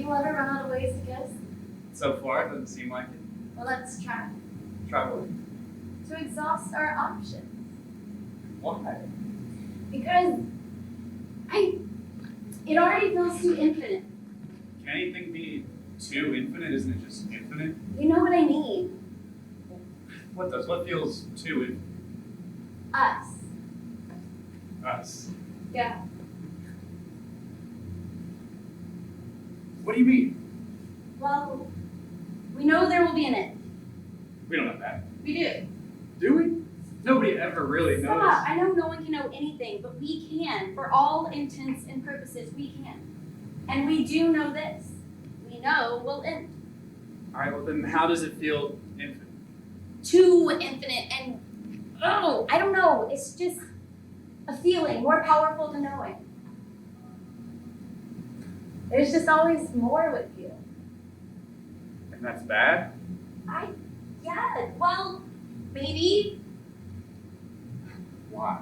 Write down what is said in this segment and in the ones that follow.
people ever run out of ways to kiss? So far, it doesn't seem like it. Well, let's try. Try what? To exhaust our options. Why? Because it already feels too infinite. Can anything be too infinite? Isn't it just infinite? You know what I mean? What does? What feels too infinite? Us. Us. Yeah. What do you mean? Well, we know there will be an end. We don't know that. We do. Do we? Nobody ever really knows. Stop. I know no one can know anything, but we can. For all intents and purposes, we can. And we do know this. We know we'll end. All right, well then how does it feel infinite? Too infinite and, oh, I don't know. It's just a feeling more powerful than knowing. There's just always more with you. And that's bad? Yeah, well, maybe. Why?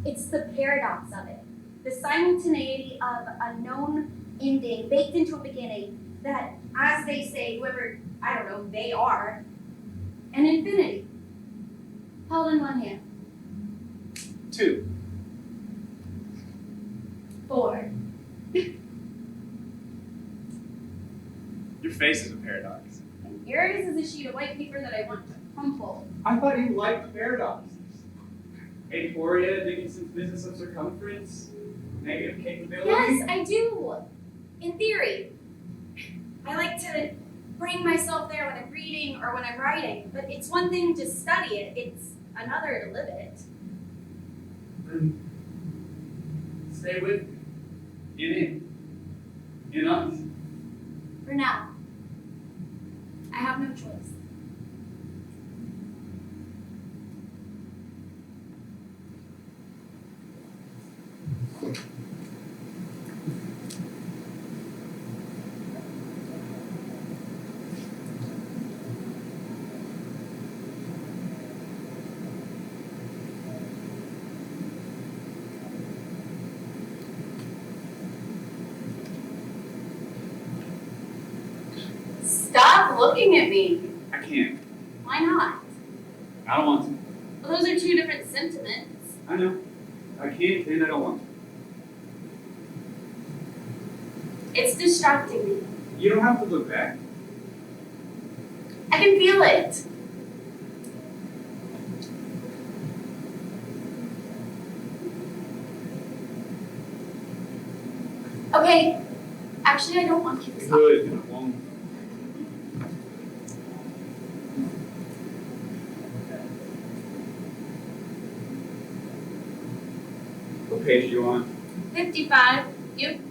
It's the paradox of it. The simultaneity of a known ending baked into a beginning that, as they say, whoever, I don't know, they are, an infinity held in one hand. 2. 4. Your face is a paradox. And yours is a sheet of white paper that I want to crumple. I thought you liked paradoxes. Aphoria, Dickinson's business of circumference, negative capability. Yes, I do. In theory. I like to bring myself there when I'm reading or when I'm writing, but it's one thing to study it, it's another to live it. Then stay with me. In us. For now. I have no choice. Stop looking at me. I can't. Why not? I don't want to. Well, those are two different sentiments. I know. I can't and I don't want to. It's distracting me. You don't have to look back. I can feel it. Okay. Actually, I don't want you to stop. Good, and I won't. What page are you on? 55. You?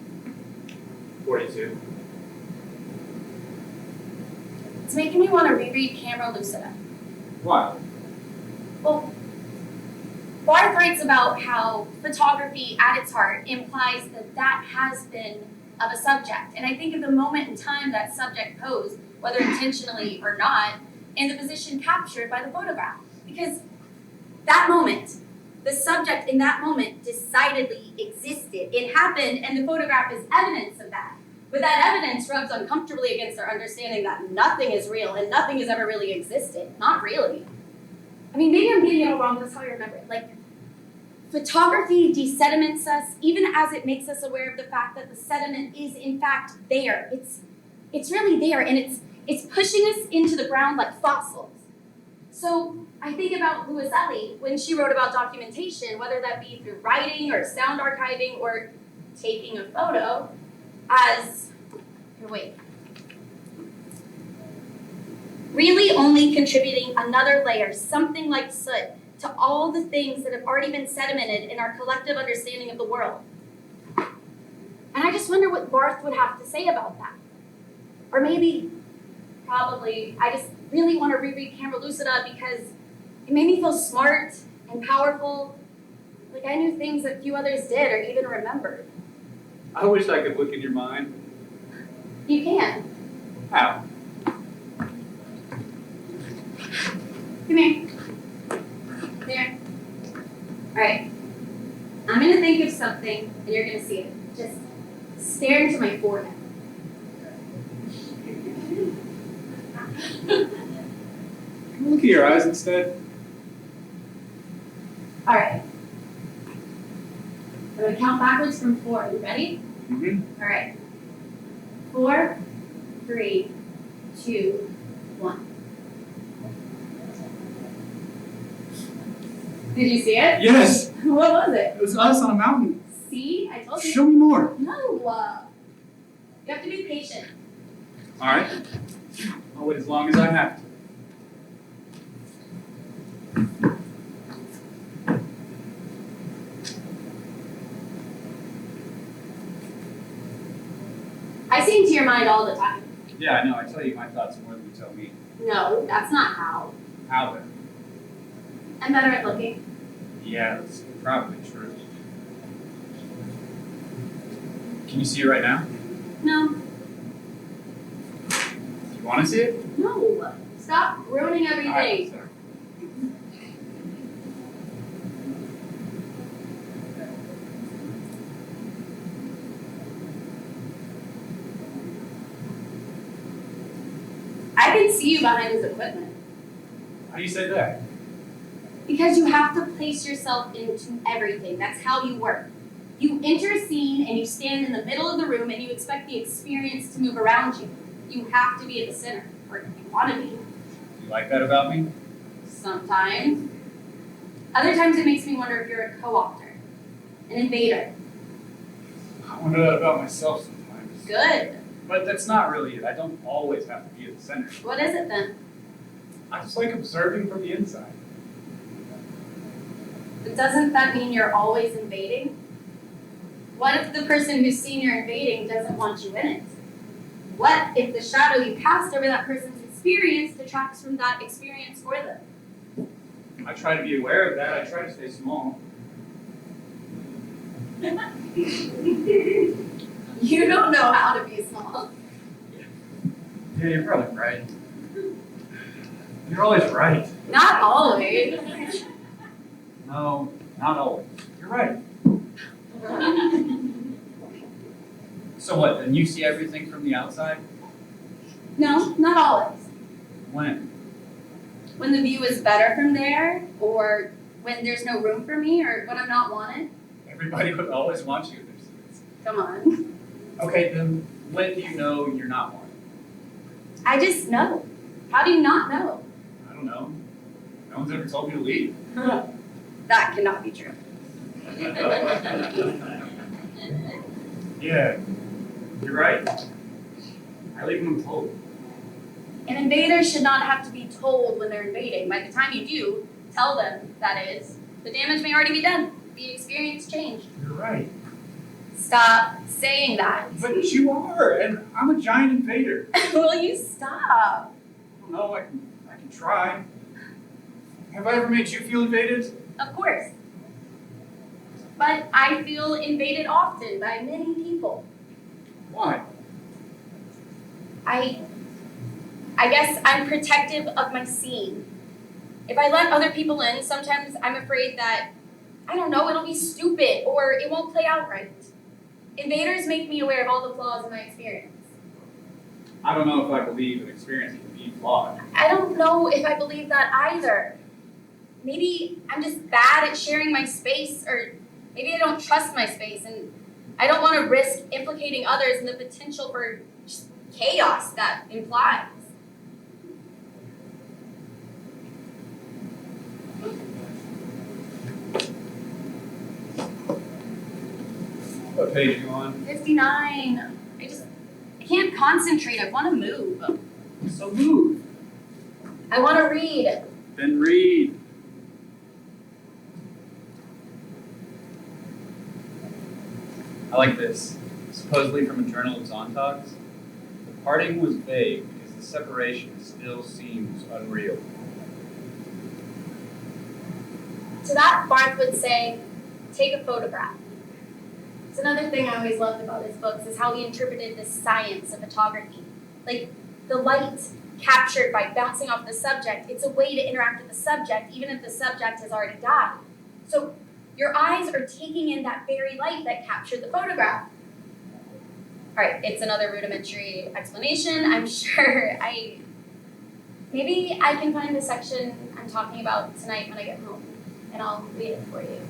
42. It's making me want to reread Camera Lucida. Why? Well, Barth writes about how photography at its heart implies that has been of a subject. And I think of the moment in time that subject posed, whether intentionally or not, and the position captured by the photograph. Because that moment, the subject in that moment decidedly existed. It happened, and the photograph is evidence of that. But that evidence rubs uncomfortably against our understanding that nothing is real and nothing has ever really existed. Not really. I mean, maybe I'm getting it all wrong, that's how I remember it. Like, photography desediments us, even as it makes us aware of the fact that the sediment is in fact there. It's really there, and it's pushing us into the ground like fossils. So I think about Louise Ellie when she wrote about documentation, whether that be through writing or sound archiving or taking a photo, as, here, wait, really only contributing another layer, something like soot, to all the things that have already been sedimented in our collective understanding of the world. And I just wonder what Barth would have to say about that. Or maybe, probably, I just really want to reread Camera Lucida because it made me feel smart and powerful, like I knew things that few others did or even remembered. I wish I could look in your mind. You can. How? Come here. There. All right. I'm going to think of something, and you're going to see it. Just Stare into my forehead. Look at your eyes instead. All right. I'm gonna count backwards from 4. You ready? Mm-hmm. All right. 4, 3, 2, 1. Did you see it? Yes! What was it? It was us on a mountain. See? I told you. Show me more. No. You have to be patient. All right. I'll wait as long as I have to. I see into your mind all the time. Yeah, I know. I tell you my thoughts more than you tell me. No, that's not how. How then? I'm better at looking. Yeah, that's probably true. Can you see it right now? No. You want to see it? No. Stop ruining everything. All right, sorry. I can see you behind his equipment. How do you say that? Because you have to place yourself into everything. That's how you work. You enter a scene and you stand in the middle of the room and you expect the experience to move around you. You have to be at the center, or you want to be. You like that about me? Sometimes. Other times it makes me wonder if you're a co-author, an invader. I wonder that about myself sometimes. Good. But that's not really it. I don't always have to be at the center. What is it then? I just like observing from the inside. But doesn't that mean you're always invading? What if the person who's seen you're invading doesn't want you in it? What if the shadow you cast over that person's experience detracts from that experience for them? I try to be aware of that. I try to stay small. You don't know how to be small. Yeah, you're probably right. You're always right. Not always. No, not always. You're right. So what, then you see everything from the outside? No, not always. When? When the view is better from there, or when there's no room for me, or when I'm not wanted. Everybody would always want you. Come on. Okay, then when do you know you're not wanted? I just know. How do you not know? I don't know. No one's ever told me to leave. That cannot be true. Yeah, you're right. I leave them told. An invader should not have to be told when they're invading. By the time you do, tell them, that is, the damage may already be done. The experience changed. You're right. Stop saying that. But you are, and I'm a giant invader. Will you stop? I don't know, I can try. Have I ever made you feel invaded? Of course. But I feel invaded often by many people. Why? I guess I'm protective of my scene. If I let other people in, sometimes I'm afraid that, I don't know, it'll be stupid or it won't play out right. Invaders make me aware of all the flaws in my experience. I don't know if I believe an experience can be flawed. I don't know if I believe that either. Maybe I'm just bad at sharing my space, or maybe I don't trust my space and I don't want to risk implicating others in the potential for just chaos that implies. What page are you on? 59. I can't concentrate. I want to move. So move. I want to read. Then read. I like this. Supposedly from a journal of Zontags. The parting was vague because the separation still seems unreal. To that, Barth would say, take a photograph. It's another thing I always loved about his books is how he interpreted the science of photography. Like, the light captured by bouncing off the subject, it's a way to interact with the subject even if the subject has already died. So your eyes are taking in that very light that captured the photograph. Alright, it's another rudimentary explanation. I'm sure maybe I can find the section I'm talking about tonight when I get home, and I'll read it for you.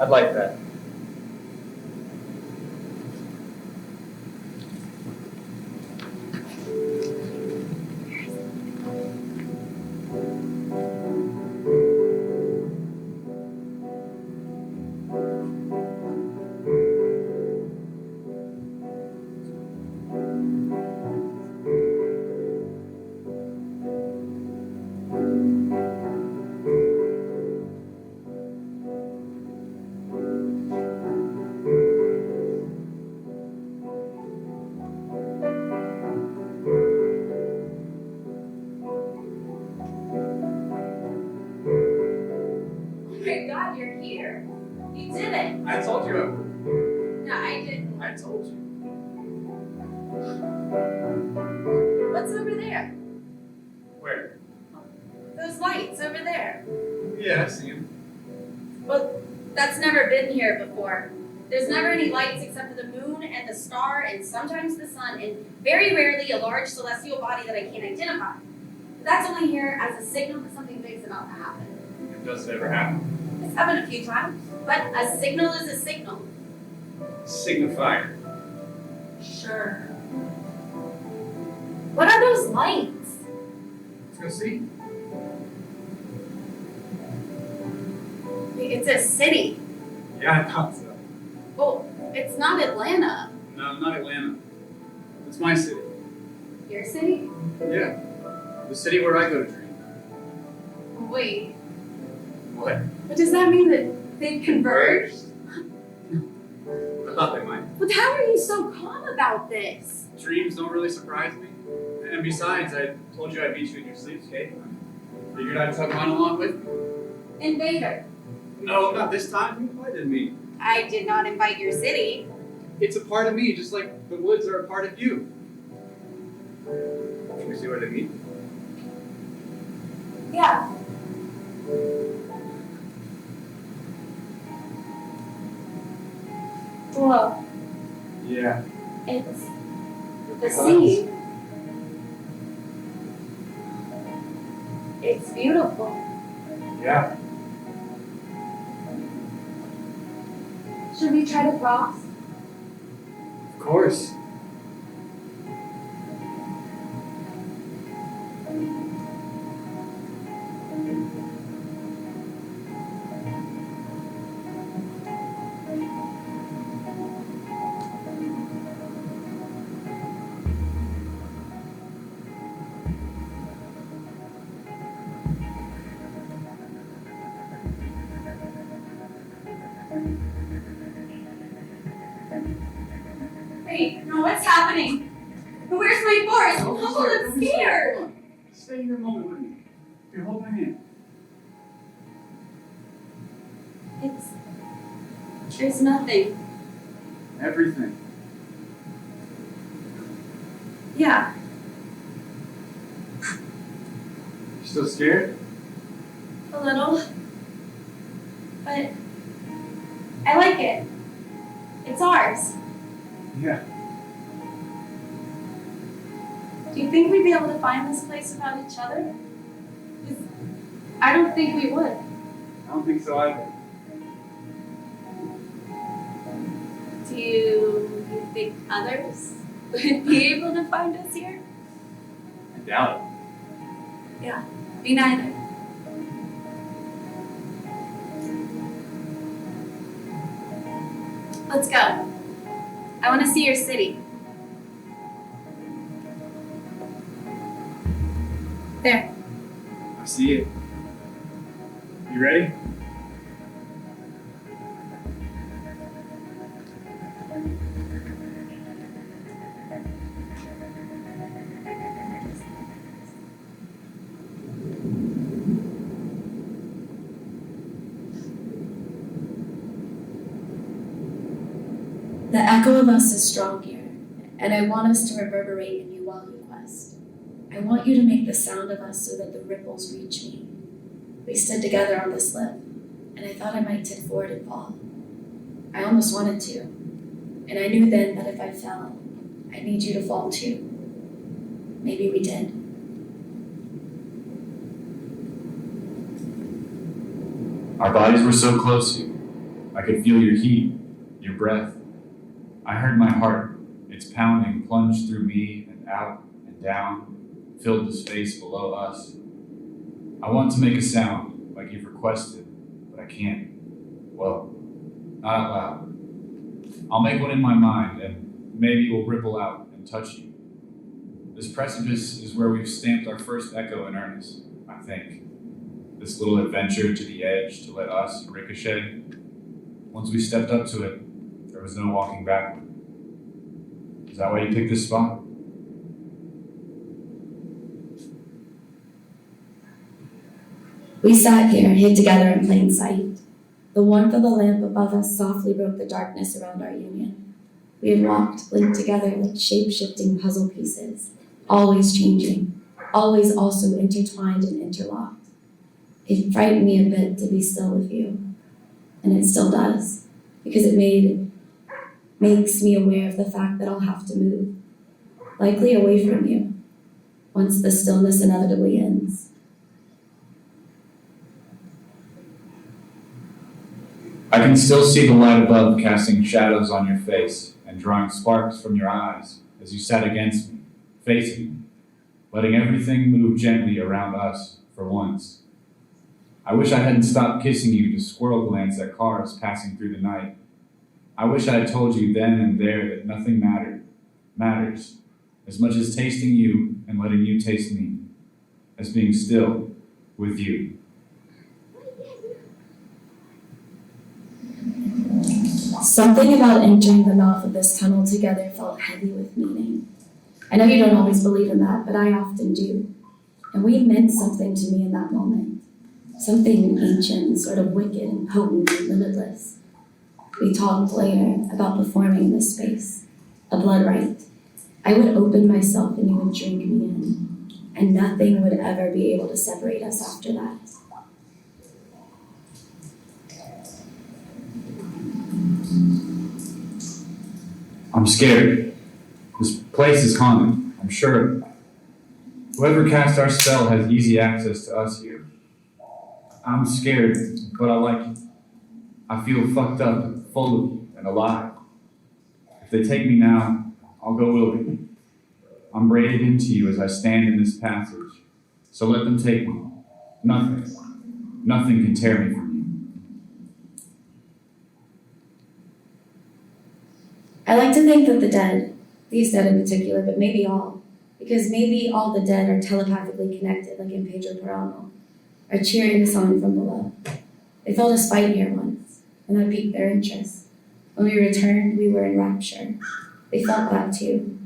I'd like that. You're here. You did it. I told you I would. No, I didn't. I told you. What's over there? Where? Those lights over there. Yeah, I see him. Well, that's never been here before. There's never any lights except for the moon and the star and sometimes the sun and very rarely a large celestial body that I can't identify. But that's only here as a signal that something big's about to happen. It does ever happen. It's happened a few times, but a signal is a signal. Signifier. Sure. What are those lights? Let's go see. It's a city. Yeah, I thought so. Well, it's not Atlanta. No, not Atlanta. It's my city. Your city? Yeah. The city where I go to dream. Wait, What? but does that mean that they've converged? I thought they might. But how are you so calm about this? Dreams don't really surprise me. And besides, I told you I'd beat you in your sleep, Scape. I figured I'd tug mine along with me. Invader. No, not this time. You invited me. I did not invite your city. It's a part of me, just like the woods are a part of you. Can we see where they meet? Yeah. Whoa, Yeah. it's the sea. It's beautiful. Yeah. Should we try to cross? Of course. Wait, no, what's happening? Where's my forest? Oh, I'm scared. Stay here a moment with me. Here, hold my hand. There's nothing. Everything. Yeah. You still scared? A little. But I like it. It's ours. Yeah. Do you think we'd be able to find this place without each other? 'Cause I don't think we would. I don't think so either. Do you think others would be able to find us here? I doubt it. Yeah, me neither. Let's go. I want to see your city. There. I see it. You ready? The echo of us is strong here, and I want us to reverberate in you while you quest. I want you to make the sound of us so that the ripples reach me. We stood together on this lip, and I thought I might tip forward and fall. I almost wanted to. And I knew then that if I fell, I'd need you to fall too. Maybe we did. Our bodies were so close. I could feel your heat, your breath. I heard my heart, its pounding plunged through me and out and down, filled the space below us. I want to make a sound, like you've requested, but I can't. Well, not out loud. I'll make one in my mind, and maybe it will ripple out and touch you. This precipice is where we've stamped our first echo in earnest, I think. This little adventure to the edge to let us ricochet. Once we stepped up to it, there was no walking backward. Is that why you picked this spot? We sat here, hid together in plain sight. The warmth of the lamp above us softly broke the darkness around our union. We had walked, linked together like shape-shifting puzzle pieces, always changing, always also intertwined and interlocked. It frightened me a bit to be still with you, and it still does, because it makes me aware of the fact that I'll have to move, likely away from you, once the stillness inevitably ends. I can still see the light above casting shadows on your face and drawing sparks from your eyes as you sat against me, facing me, letting everything move gently around us for once. I wish I hadn't stopped kissing you to squirrel glance at cars passing through the night. I wish I had told you then and there that nothing matters as much as tasting you and letting you taste me, as being still with you. Something about entering the mouth of this tunnel together felt heavy with meaning. I know you don't always believe in that, but I often do. And we meant something to me in that moment. Something ancient, sort of wicked and potent and limitless. We talked later about performing in this space, a blood rite. I would open myself and you would drink me in, and nothing would ever be able to separate us after that. I'm scared. This place is haunted, I'm sure. Whoever cast our spell has easy access to us here. I'm scared, but I like you. I feel fucked up and full of you and alive. If they take me now, I'll go willingly. I'm braided into you as I stand in this passage. So let them take me. Nothing can tear me from you. I like to think that the dead, these dead in particular, but maybe all, because maybe all the dead are telepathically connected, like in Pedro Paramo, are cheering us on from below. They felt us fight here once, and that piqued their interest. When we returned, we were in rapture. They felt that too.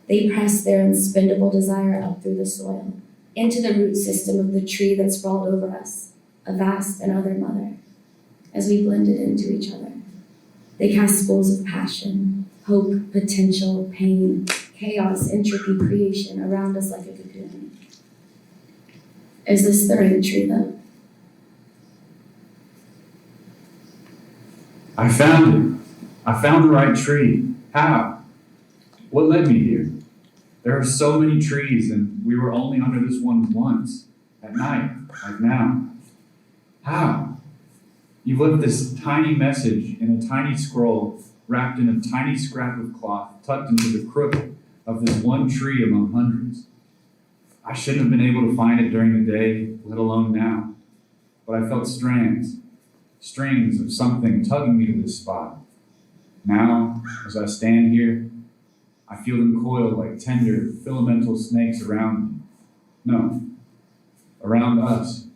They pressed their unspendable desire up through the soil, into the root system of the tree that sprawled over us, a vast and other mother, as we blended into each other. They cast schools of passion, hope, potential, pain, chaos, entropy, creation around us like a cocoon. Is this the right tree, though? I found it. I found the right tree. How? What led me here? There are so many trees, and we were only under this one once, at night, like now. How? You left this tiny message in a tiny scroll, wrapped in a tiny scrap of cloth, tucked into the crook of this one tree among hundreds. I shouldn't have been able to find it during the day, let alone now. But I felt strings of something tugging me to this spot. Now, as I stand here, I feel them coil like tender, filamental snakes around me. No, around us.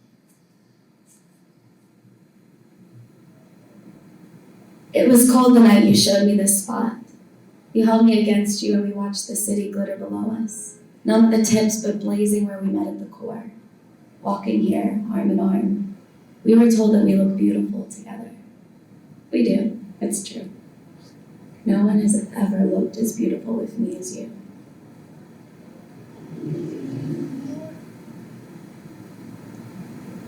It was cold the night you showed me this spot. You held me against you and we watched the city glitter below us. None at the tips, but blazing where we met at the core. Walking here, arm in arm. We were told that we look beautiful together. We do, it's true. No one has ever looked as beautiful with me as you.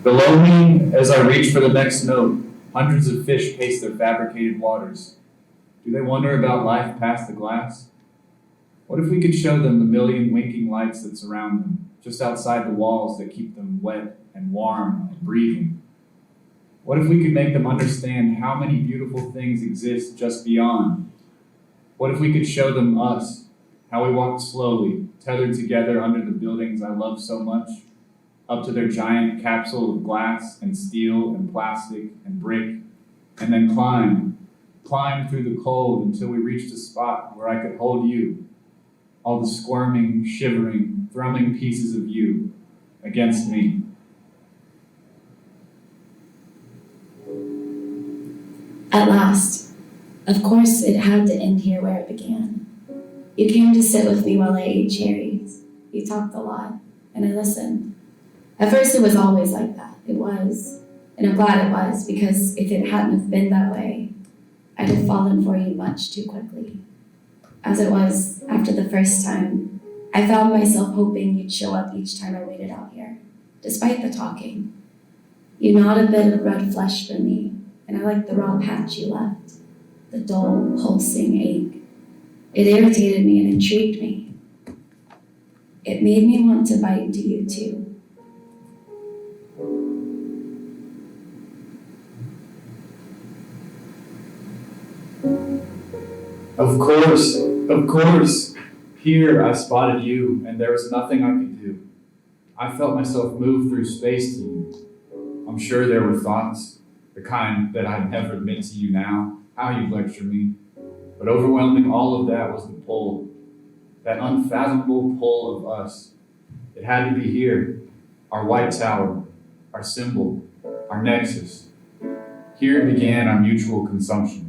Below me, as I reach for the next note, hundreds of fish pace their fabricated waters. Do they wonder about life past the glass? What if we could show them the million winking lights that surround them, just outside the walls that keep them wet and warm and breathing? What if we could make them understand how many beautiful things exist just beyond? What if we could show them us, how we walk slowly, tethered together under the buildings I love so much, up to their giant capsule of glass and steel and plastic and brick, and then climb through the cold until we reached a spot where I could hold you, all the squirming, shivering, thrumming pieces of you against me. At last, of course it had to end here where it began. You came to sit with me while I ate cherries. You talked a lot, and I listened. At first it was always like that. It was. And I'm glad it was, because if it hadn't have been that way, I'd have fallen for you much too quickly. As it was, after the first time, I found myself hoping you'd show up each time I waited out here, despite the talking. You gnawed a bit of red flesh for me, and I liked the raw patch you left, the dull, pulsing ache. It irritated me and intrigued me. It made me want to bite into you too. Of course. Here I spotted you, and there was nothing I could do. I felt myself move through space to you. I'm sure there were thoughts, the kind that I'd never admit to you now, how you lecture me. But overwhelming all of that was the pull, that unfathomable pull of us. It had to be here, our white tower, our symbol, our nexus. Here began our mutual consumption.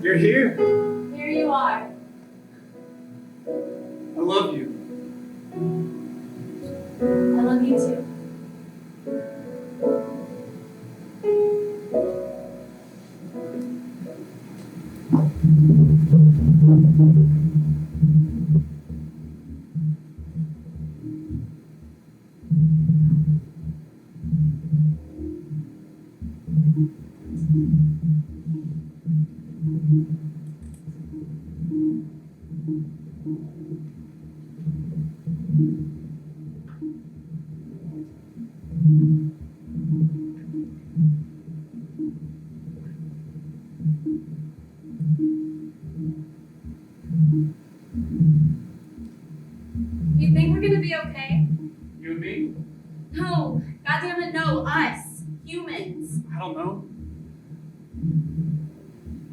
You're here. Here you are. I love you. I love you too. You think we're gonna be okay? You and me? No, goddammit, no, us, humans. I don't know.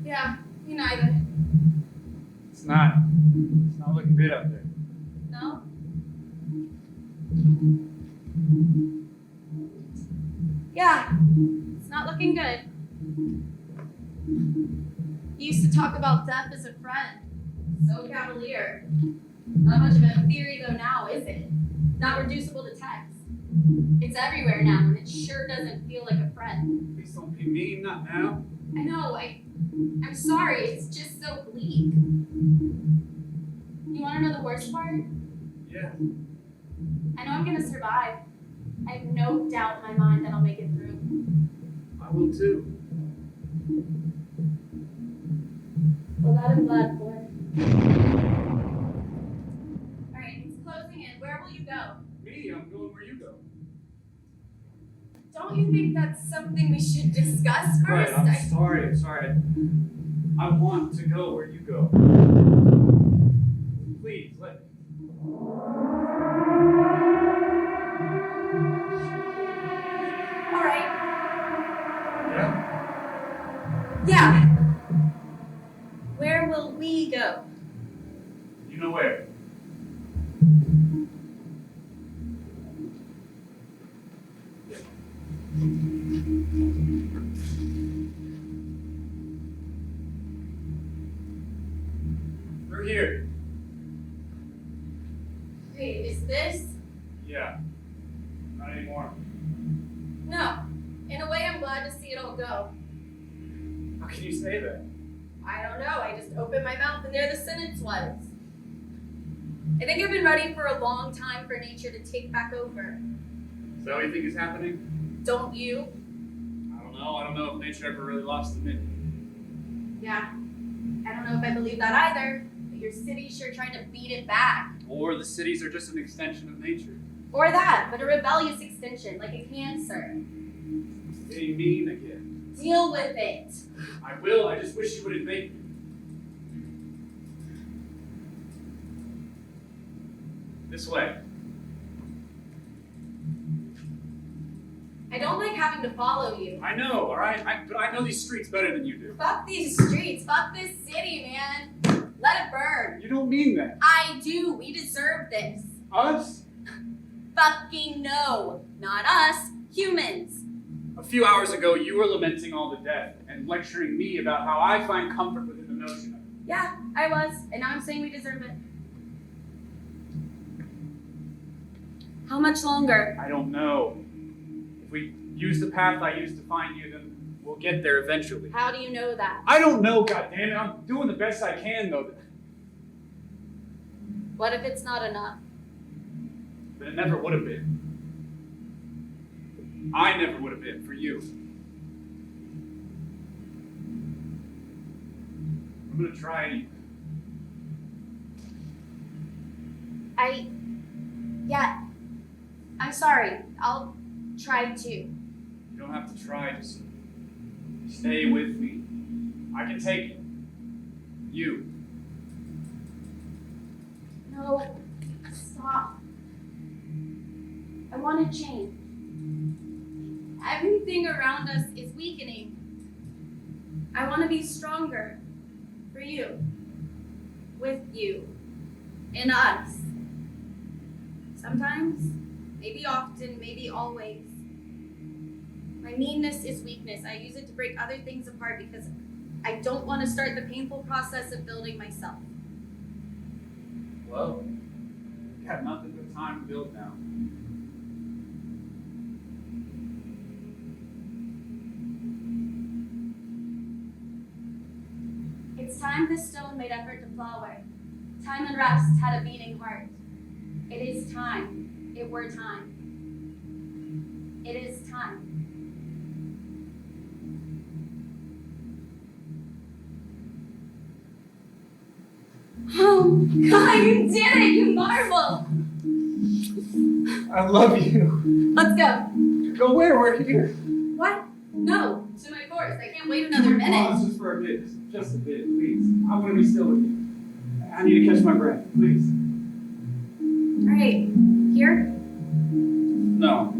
Yeah, you neither. It's not looking good out there. No? Yeah, it's not looking good. You used to talk about death as a friend. So cavalier. Not much of a theory though now, is it? Not reducible to text. It's everywhere now, and it sure doesn't feel like a friend. Please don't be mean, not now. I know, I'm sorry, it's just so bleak. You wanna know the worst part? Yeah. I know I'm gonna survive. I have no doubt in my mind that I'll make it through. I will too. Well, that I'm glad for. Alright, it's closing in. Where will you go? Me, I'm going where you go. Don't you think that's something we should discuss first? Right, I'm sorry. I want to go where you go. Please, let me. Alright. Yeah? Yeah. Where will we go? You know where? We're here. Wait, is this? Yeah. Not anymore. No. In a way, I'm glad to see it all go. How can you say that? I don't know, I just opened my mouth and there the sentence was. I think I've been ready for a long time for nature to take back over. Is that what you think is happening? Don't you? I don't know. I don't know if nature ever really lost the minute. Yeah. I don't know if I believe that either, but your city's sure trying to beat it back. Or the cities are just an extension of nature. Or that, but a rebellious extension, like a cancer. Getting mean again. Deal with it. I will. I just wish you would admit. This way. I don't like having to follow you. I know, all right? But I know these streets better than you do. Fuck these streets, fuck this city, man. Let it burn. You don't mean that. I do, we deserve this. Us? Fucking no. Not us, humans. A few hours ago, you were lamenting all the death and lecturing me about how I find comfort within the notion of it. Yeah, I was, and now I'm saying we deserve it. How much longer? I don't know. If we use the path I used to find you, then we'll get there eventually. How do you know that? I don't know, goddammit. I'm doing the best I can, though. What if it's not enough? But it never would have been. I never would have been for you. I'm gonna try anyway. Yeah, I'm sorry. I'll try too. You don't have to try, just stay with me. I can take it. You. No, stop. I want to change. Everything around us is weakening. I want to be stronger for you, with you, in us. Sometimes, maybe often, maybe always. My meanness is weakness. I use it to break other things apart because I don't want to start the painful process of building myself. Well, we have nothing but time to build now. It's time this stone made effort to flower. Time and rest had a beating heart. It is time. It were time. It is time. Oh, God, you did it! You marvel! I love you. Let's go. Go where? We're here. What? No, to my course. I can't wait another minute. Pause just for a bit. Just a bit, please. I want to be still with you. I need to catch my breath, please. Alright, here? No.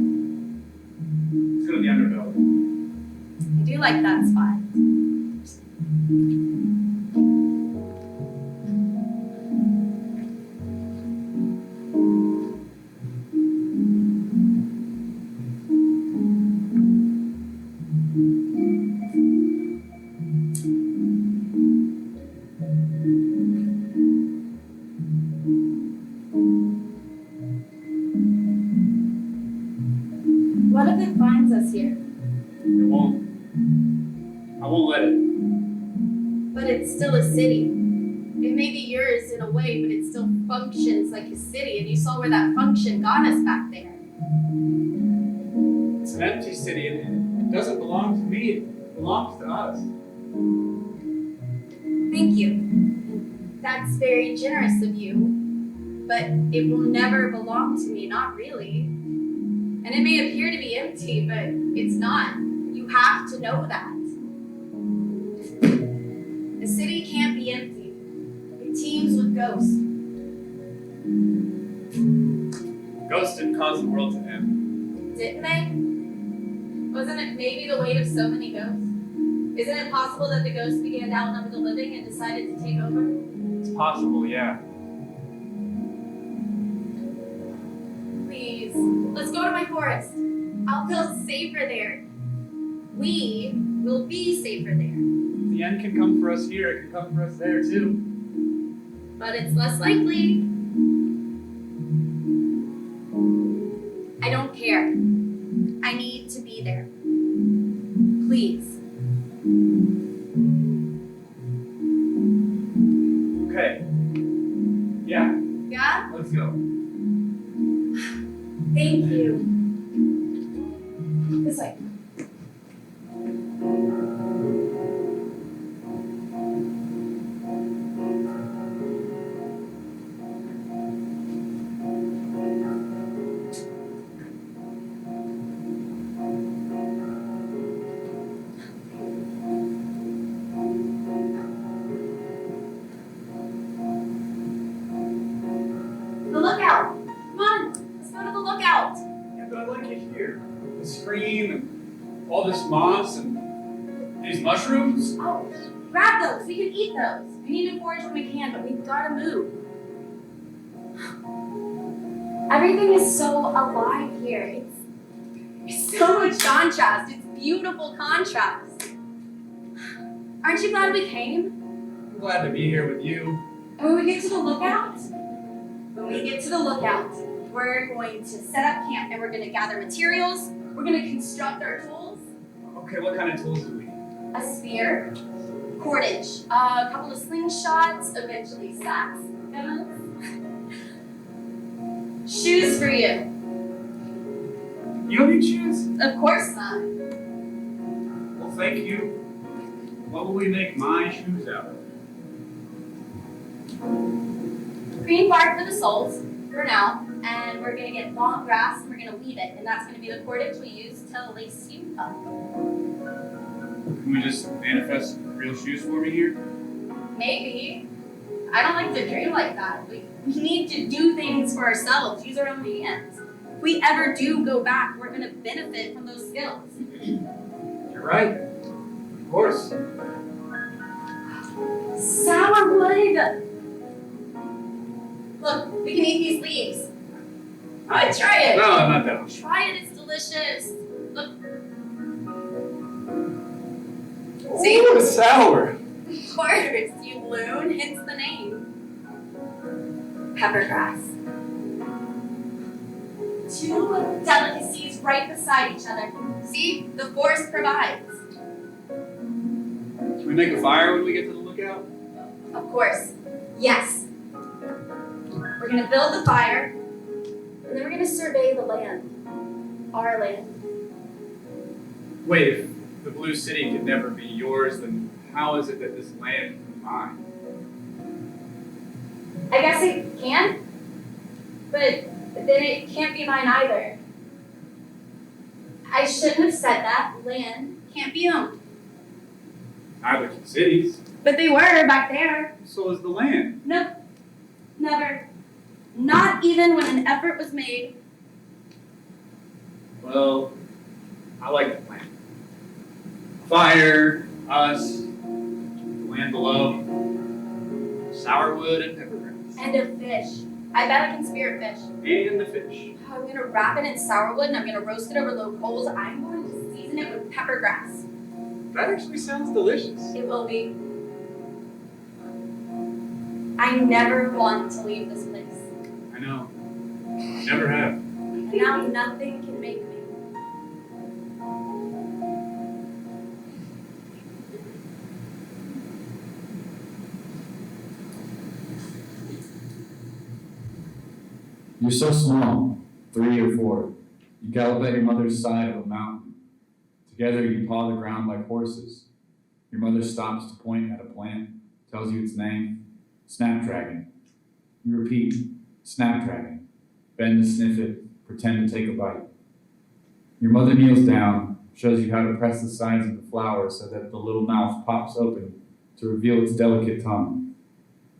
Let's go to the underbelly. I do like that spot. What if it finds us here? It won't. I won't let it. But it's still a city. It may be yours in a way, but it still functions like a city, and you saw where that function got us back there. It's an empty city, and it doesn't belong to me. It belongs to us. Thank you. That's very generous of you, but it will never belong to me, not really. And it may appear to be empty, but it's not. You have to know that. The city can't be empty. It teems with ghosts. Ghosts didn't cause the world to end. Didn't they? Wasn't it maybe the weight of so many ghosts? Isn't it possible that the ghosts began to outnumber the living and decided to take over? It's possible, yeah. Please, let's go to my forest. I'll feel safer there. We will be safer there. The end can come for us here, it can come for us there too. But it's less likely. I don't care. I need to be there. Please. Let's go. Thank you. This way. The lookout. Come on, let's go to the lookout. Yeah, but I like it here. The screen, and all this moss, and these mushrooms. Oh, grab those. We can eat those. We need to forage when we can, but we've got to move. Everything is so alive here. It's so much contrast. It's beautiful contrast. Aren't you glad we came? I'm glad to be here with you. And when we get to the lookout, we're going to set up camp and we're going to gather materials. We're going to construct our tools. Okay, what kind of tools do we need? A spear, cordage, a couple of slingshots, eventually sacks, guns. Shoes for you. You don't need shoes? Of course not. Well, thank you. What will we make my shoes out of? Green bark for the soles, for now. And we're going to get long grass and we're going to weave it. And that's going to be the cordage we use to lace you up. Can we just manifest real shoes for me here? Maybe. I don't like to dream like that. We need to do things for ourselves, use our own hands. If we ever do go back, we're going to benefit from those skills. You're right. Of course. Sour wood! Look, we can eat these leaves. Oh, try it. No, I'm not that much. Try it, it's delicious. Look. See? Ooh, it's sour. Of course, you loon, hence the name. Peppergrass. Two delicacies right beside each other. See, the forest provides. Can we make a fire when we get to the lookout? Of course, yes. We're gonna build the fire, and then we're gonna survey the land. Our land. Wait, if the Blue City could never be yours, then how is it that this land can be mine? I guess it can, but then it can't be mine either. I shouldn't have said that. Land can't be owned. Neither can cities. But they were back there. So is the land. Nope. Never. Not even when an effort was made. Well, I like the land. Fire, us, the land below, sourwood and peppergrass. And a fish. I bet I can spear a fish. And the fish. I'm gonna wrap it in sourwood and I'm gonna roast it over low coals. I'm going to season it with peppergrass. That actually sounds delicious. It will be. I never want to leave this place. I know. Never have. And now nothing can make me. You're so small, 3 or 4. You gallop at your mother's side of a mountain. Together you paw the ground like horses. Your mother stops to point at a plant, tells you its name, snapdragon. You repeat, snapdragon. Bend to sniff it, pretend to take a bite. Your mother kneels down, shows you how to press the sides of the flower so that the little mouth pops open to reveal its delicate tongue.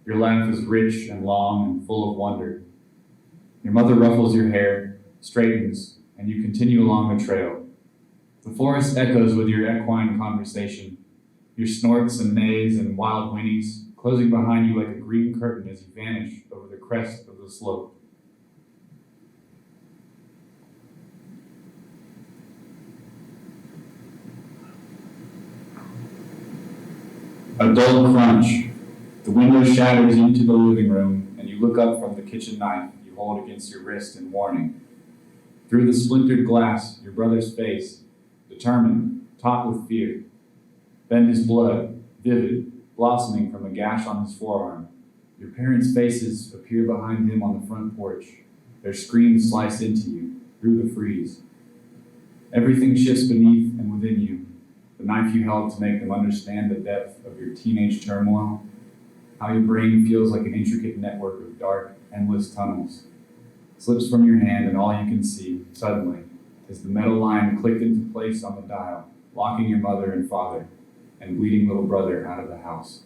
Your laugh is rich and long and full of wonder. Your mother ruffles your hair, straightens, and you continue along the trail. The forest echoes with your equine conversation, your snorts and neighs and wild whinnies, closing behind you like a green curtain as you vanish over the crest of the slope. A dull crunch. The window shatters into the living room, and you look up from the kitchen knife you hold against your wrist in warning. Through the splintered glass, your brother's face, determined, taut with fear. Then his blood, vivid, blossoming from a gash on his forearm. Your parents' faces appear behind him on the front porch. Their screams slice into you, through the freeze. Everything shifts beneath and within you. The knife you held to make them understand the depth of your teenage turmoil. How your brain feels like an intricate network of dark, endless tunnels. Slips from your hand and all you can see, suddenly, is the metal line clicked into place on the dial, locking your mother and father and bleeding little brother out of the house.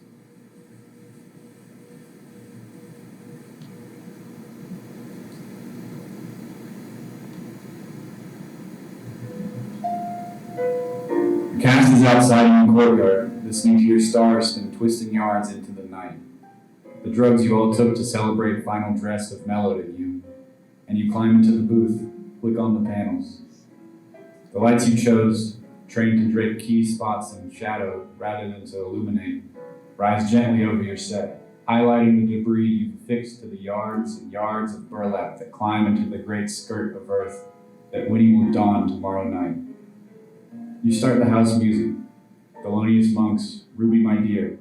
Cass is outside in the courtyard, listening to your stars spin twisting yards into the night. The drugs you all took to celebrate final dress have mellowed in you, and you climb into the booth, click on the panels. The lights you chose, trained to drape key spots in shadow rather than to illuminate, rise gently over your set, highlighting the debris you've affixed to the yards and yards of burlap that climb into the great skirt of earth that Winnie will don tomorrow night. You start the house music, Thelonious Monk's Ruby My Dear.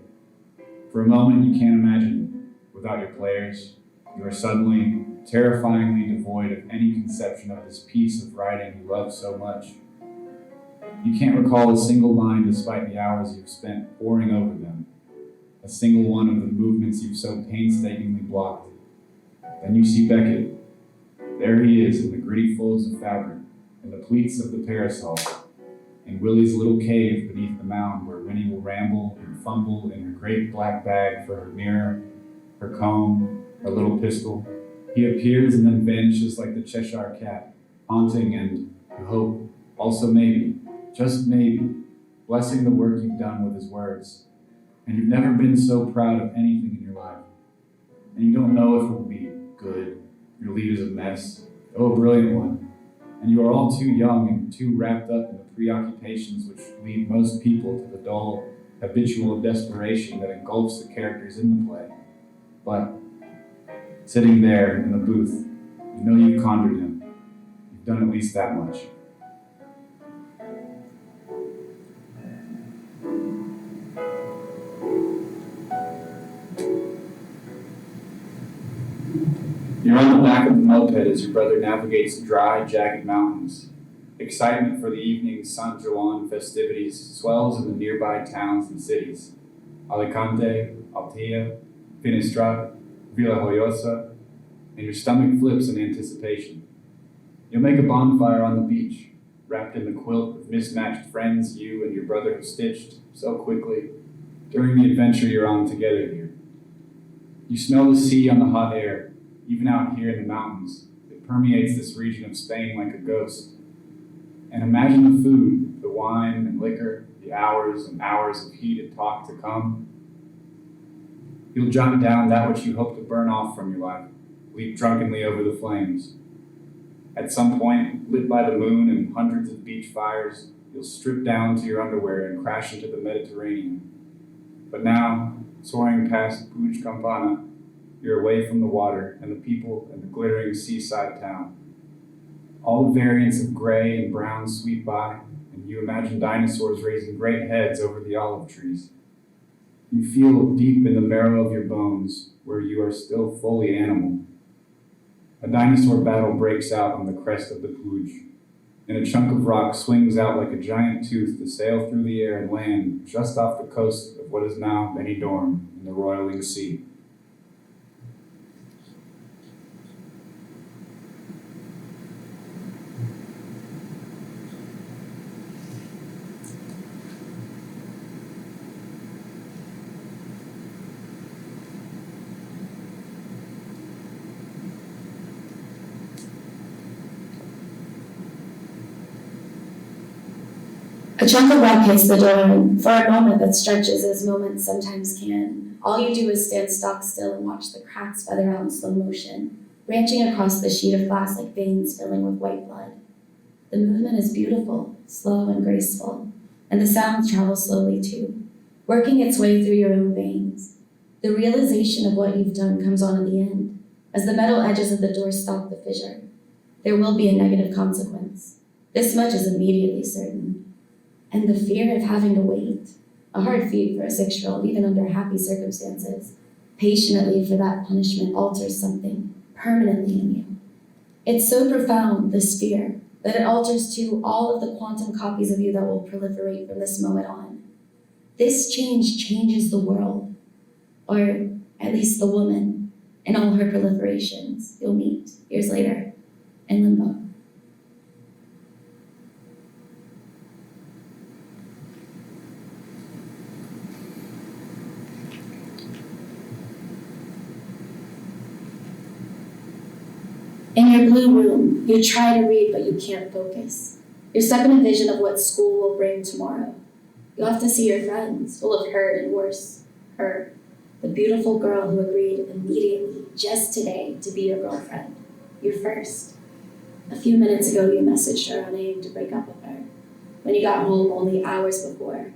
For a moment you can't imagine it. Without your players, you are suddenly, terrifyingly devoid of any conception of this piece of writing you love so much. You can't recall a single line despite the hours you've spent poring over them, a single one of the movements you've so painstakingly blocked. Then you see Beckett. There he is in the gritty folds of fabric, in the pleats of the parasol, in Willie's little cave beneath the mound where Winnie will ramble and fumble in her great black bag for her mirror, her comb, her little pistol. He appears and then vanishes like the Cheshire Cat, haunting and, you hope, also maybe, just maybe, blessing the work you've done with his words. And you've never been so proud of anything in your life. And you don't know if it will be good, your lead is a mess, oh, a brilliant one. And you are all too young and too wrapped up in the preoccupations which lead most people to the dull, habitual desperation that engulfs the characters in the play. But, sitting there in the booth, you know you've conjured him. You've done at least that much. You're on the back of the moped as your brother navigates dry, jagged mountains. Excitement for the evening's San Juan festivities swells in the nearby towns and cities. Alicante, Altilla, Finestrat, Villajoyosa, and your stomach flips in anticipation. You'll make a bonfire on the beach, wrapped in the quilt of mismatched friends you and your brother have stitched so quickly during the adventure you're on together here. You smell the sea on the hot air. Even out here in the mountains, it permeates this region of Spain like a ghost. And imagine the food, the wine and liquor, the hours and hours of heat and talk to come. You'll jot down that which you hope to burn off from your life, leap drunkenly over the flames. At some point, lit by the moon and hundreds of beach fires, you'll strip down to your underwear and crash into the Mediterranean. But now, soaring past Puig Campana, you're away from the water and the people and the glittering seaside town. All the variants of gray and brown sweep by, and you imagine dinosaurs raising great heads over the olive trees. You feel deep in the marrow of your bones, where you are still fully animal. A dinosaur battle breaks out on the crest of the Puig, and a chunk of rock swings out like a giant tooth to sail through the air and land just off the coast of what is now Benidorm in the roiling sea. A chunk of rock hits the door, and for a moment that stretches as moments sometimes can, all you do is stand stock still and watch the cracks feather out in slow motion, branching across the sheet of glass like veins filling with white blood. The movement is beautiful, slow and graceful, and the sound travels slowly too, working its way through your own veins. The realization of what you've done comes on at the end, as the metal edges of the door stop the fissure. There will be a negative consequence. This much is immediately certain. And the fear of having to wait, a hard feat for a 6-year-old, even under happy circumstances, patiently for that punishment alters something permanently in you. It's so profound, this fear, that it alters too all of the quantum copies of you that will proliferate from this moment on. This change changes the world, or at least the woman, and all her proliferations you'll meet years later in limbo. In your blue room, you try to read, but you can't focus. You're stuck in a vision of what school will bring tomorrow. You'll have to see your friends, who'll have heard, and worse, her, the beautiful girl who agreed immediately, just today, to be your girlfriend, your first. A few minutes ago, you messaged her on aim to break up with her, when you got home only hours before,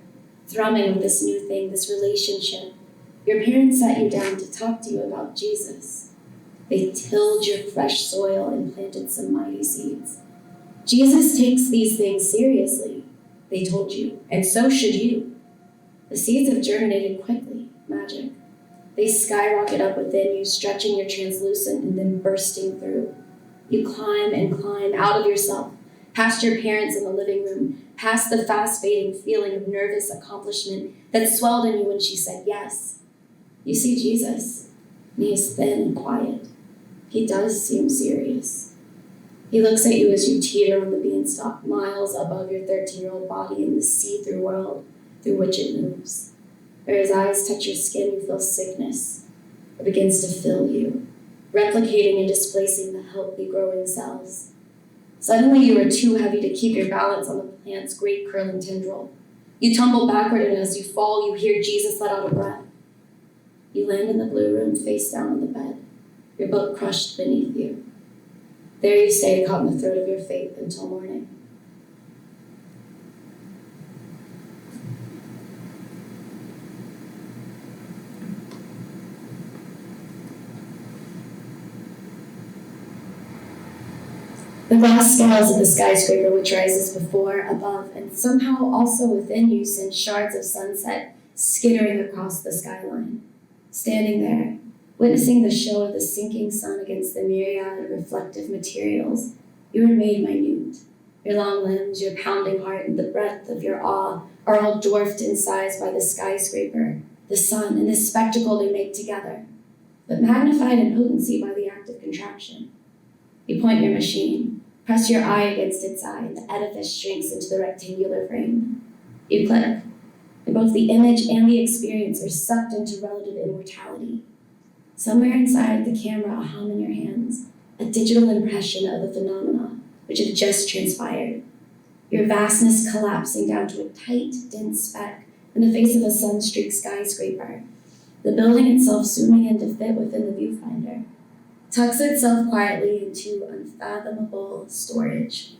thrumming with this new thing, this relationship. Your parents sat you down to talk to you about Jesus. They tilled your fresh soil and planted some mighty seeds. Jesus takes these things seriously, they told you, and so should you. The seeds have germinated quickly, magic. They skyrocket up within you, stretching your translucent and then bursting through. You climb and climb out of yourself, past your parents in the living room, past the fast-fading feeling of nervous accomplishment that swelled in you when she said yes. You see Jesus, and he is thin and quiet. He does seem serious. He looks at you as you teeter on the beanstalk, miles above your 13-year-old body in the see-through world through which it moves. Where his eyes touch your skin, you feel sickness. It begins to fill you, replicating and displacing the healthy growing cells. Suddenly you are too heavy to keep your balance on the plant's great curling tendril. You tumble backward, and as you fall, you hear Jesus let out a breath. You land in the blue room, face down on the bed, your book crushed beneath you. There you stay, caught in the throat of your faith until morning. The vast scales of the skyscraper which rises before, above, and somehow also within you send shards of sunset skittering across the skyline. Standing there, witnessing the show of the sinking sun against the myriad of reflective materials, you are made minute. Your long limbs, your pounding heart, and the breadth of your awe are all dwarfed in size by the skyscraper, the sun, and this spectacle they make together, but magnified in potency by the act of contraction. You point your machine, press your eye against its eye, and the edifice shrinks into the rectangular frame. You click, and both the image and the experience are sucked into relative immortality. Somewhere inside the camera, a hum in your hands, a digital impression of the phenomena which have just transpired. Your vastness collapsing down to a tight, dense speck in the face of a sun-streaked skyscraper. The building itself zooming in to fit within the viewfinder, tucks itself quietly into unfathomable storage.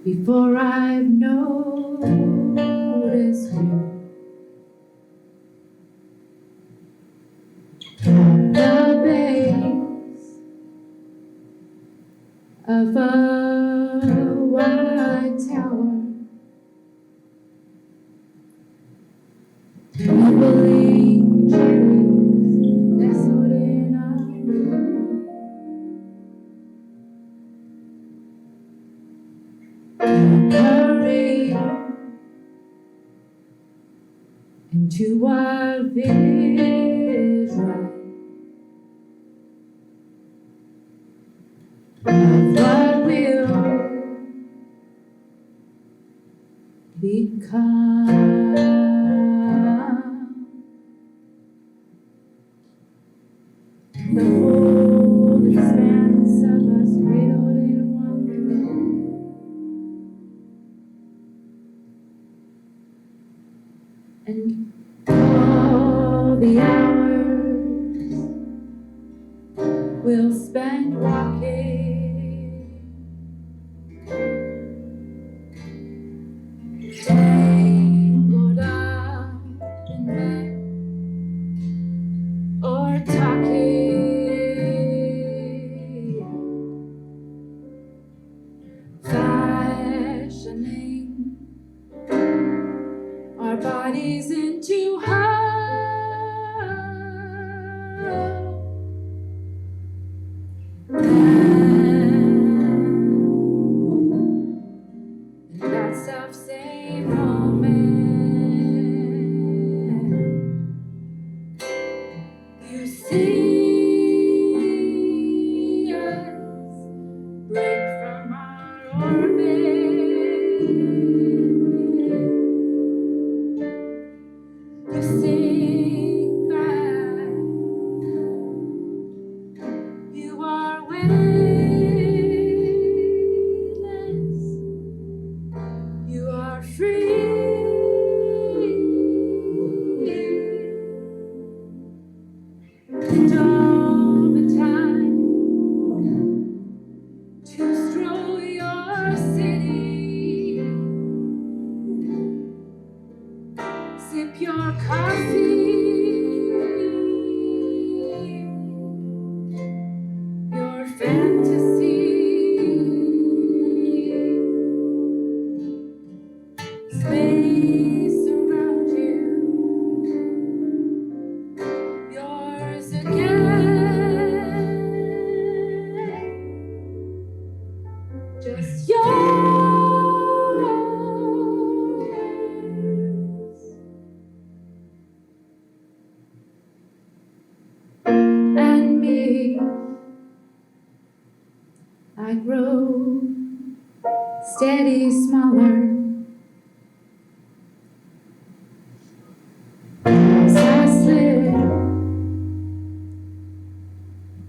Before I've noticed you, the base of a white tower, bubbling cherries nestled in a room. Hurry into our vision of what will become. The whole expanse of us cradled in wonder. And all the hours we'll spend walking see us break from our orbit. You sing back. You are weightless. You are free. And all the time to stroll your city, sip your coffee, your fantasy, space around you, yours again, just yours and me. I grow steady smaller as I slip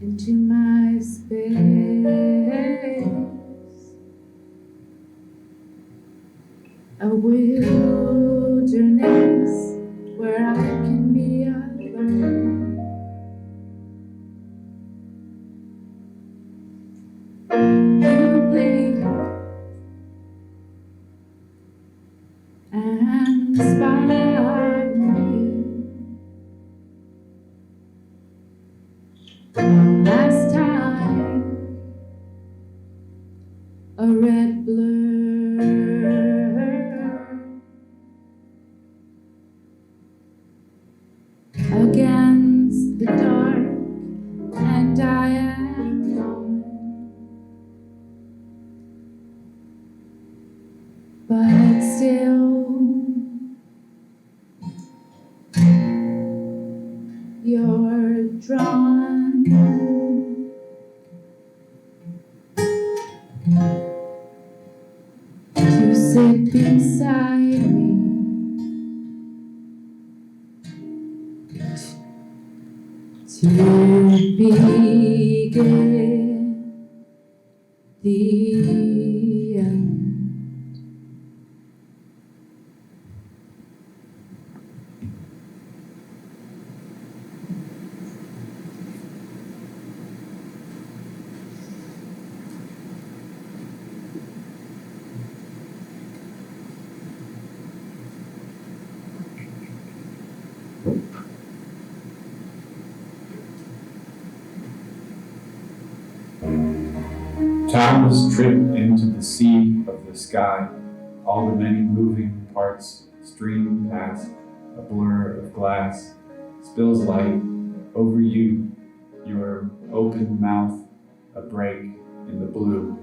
into my space, a wilderness where I can be alone. You blink and inspire me. One last time, a red blur against the dark, and I am gone. But still, you're drawn to sit beside me, to begin the end. Towers drip into the sea of the sky. All the many moving parts stream past. A blur of glass spills light over you, your open mouth a break in the blue.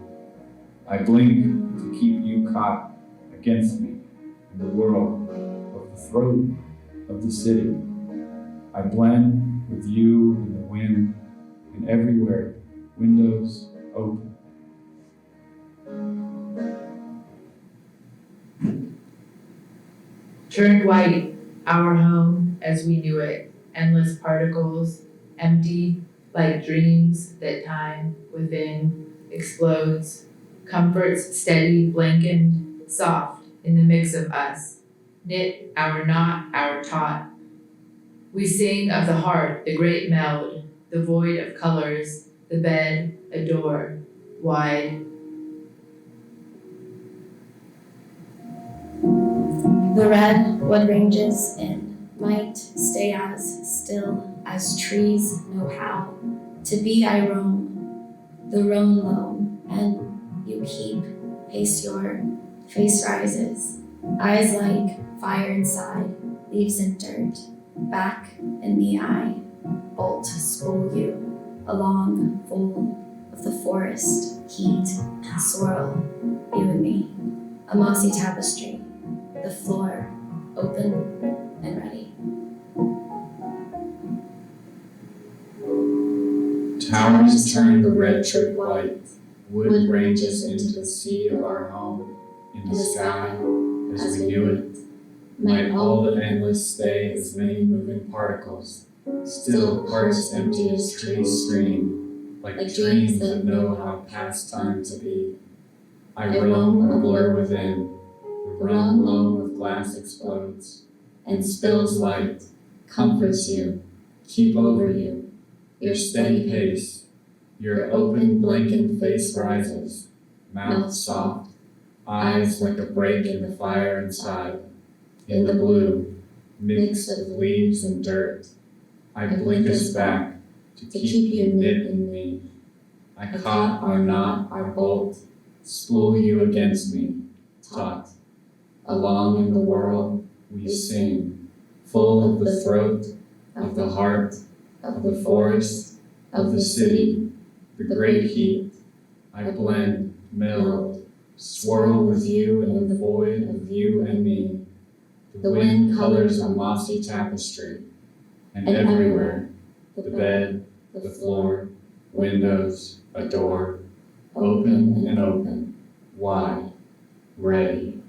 I blink to keep you caught against me in the whirl of the throat of the city. I blend with you in the wind, and everywhere windows open. Turned white, our home as we knew it, endless particles, empty like dreams that time within explodes, comforts steady, blankened, soft in the mix of us, knit our not, our taut. We sing of the heart, the great meld, the void of colors, the bed, a door, wide. The red wood ranges in might stay as still as trees know how. To be I roam, the roam low, and you keep pace your face rises, eyes like fire inside, leaves in dirt, back in the eye, bolt school you, along full of the forest, heat and swirl, you and me, a mossy tapestry, the floor open and ready. Towers turn the red church white, wood ranges into the sea of our home, in the sky, as we knew it. Might all the endless stay as many moving particles, still parts empty as trees stream, like dreams that know how past time to be. I roam a blur within, the realm low of glass explodes, and spills light, comforts you, keep over you, your steady pace, your open blinking face rises, mouth soft, eyes like a break in the fire inside. In the blue, mix of leaves and dirt, I blink us back to keep you knit in me. I caught our knot, our bolt, spool you against me, taut. Along in the world we sing, full of the throat, of the heart, of the forest, of the city, the great heat. I blend, meld, swirl with you in the void of you and me. The wind colors a mossy tapestry, and everywhere, the bed, the floor, windows, a door, open and open, wide, ready.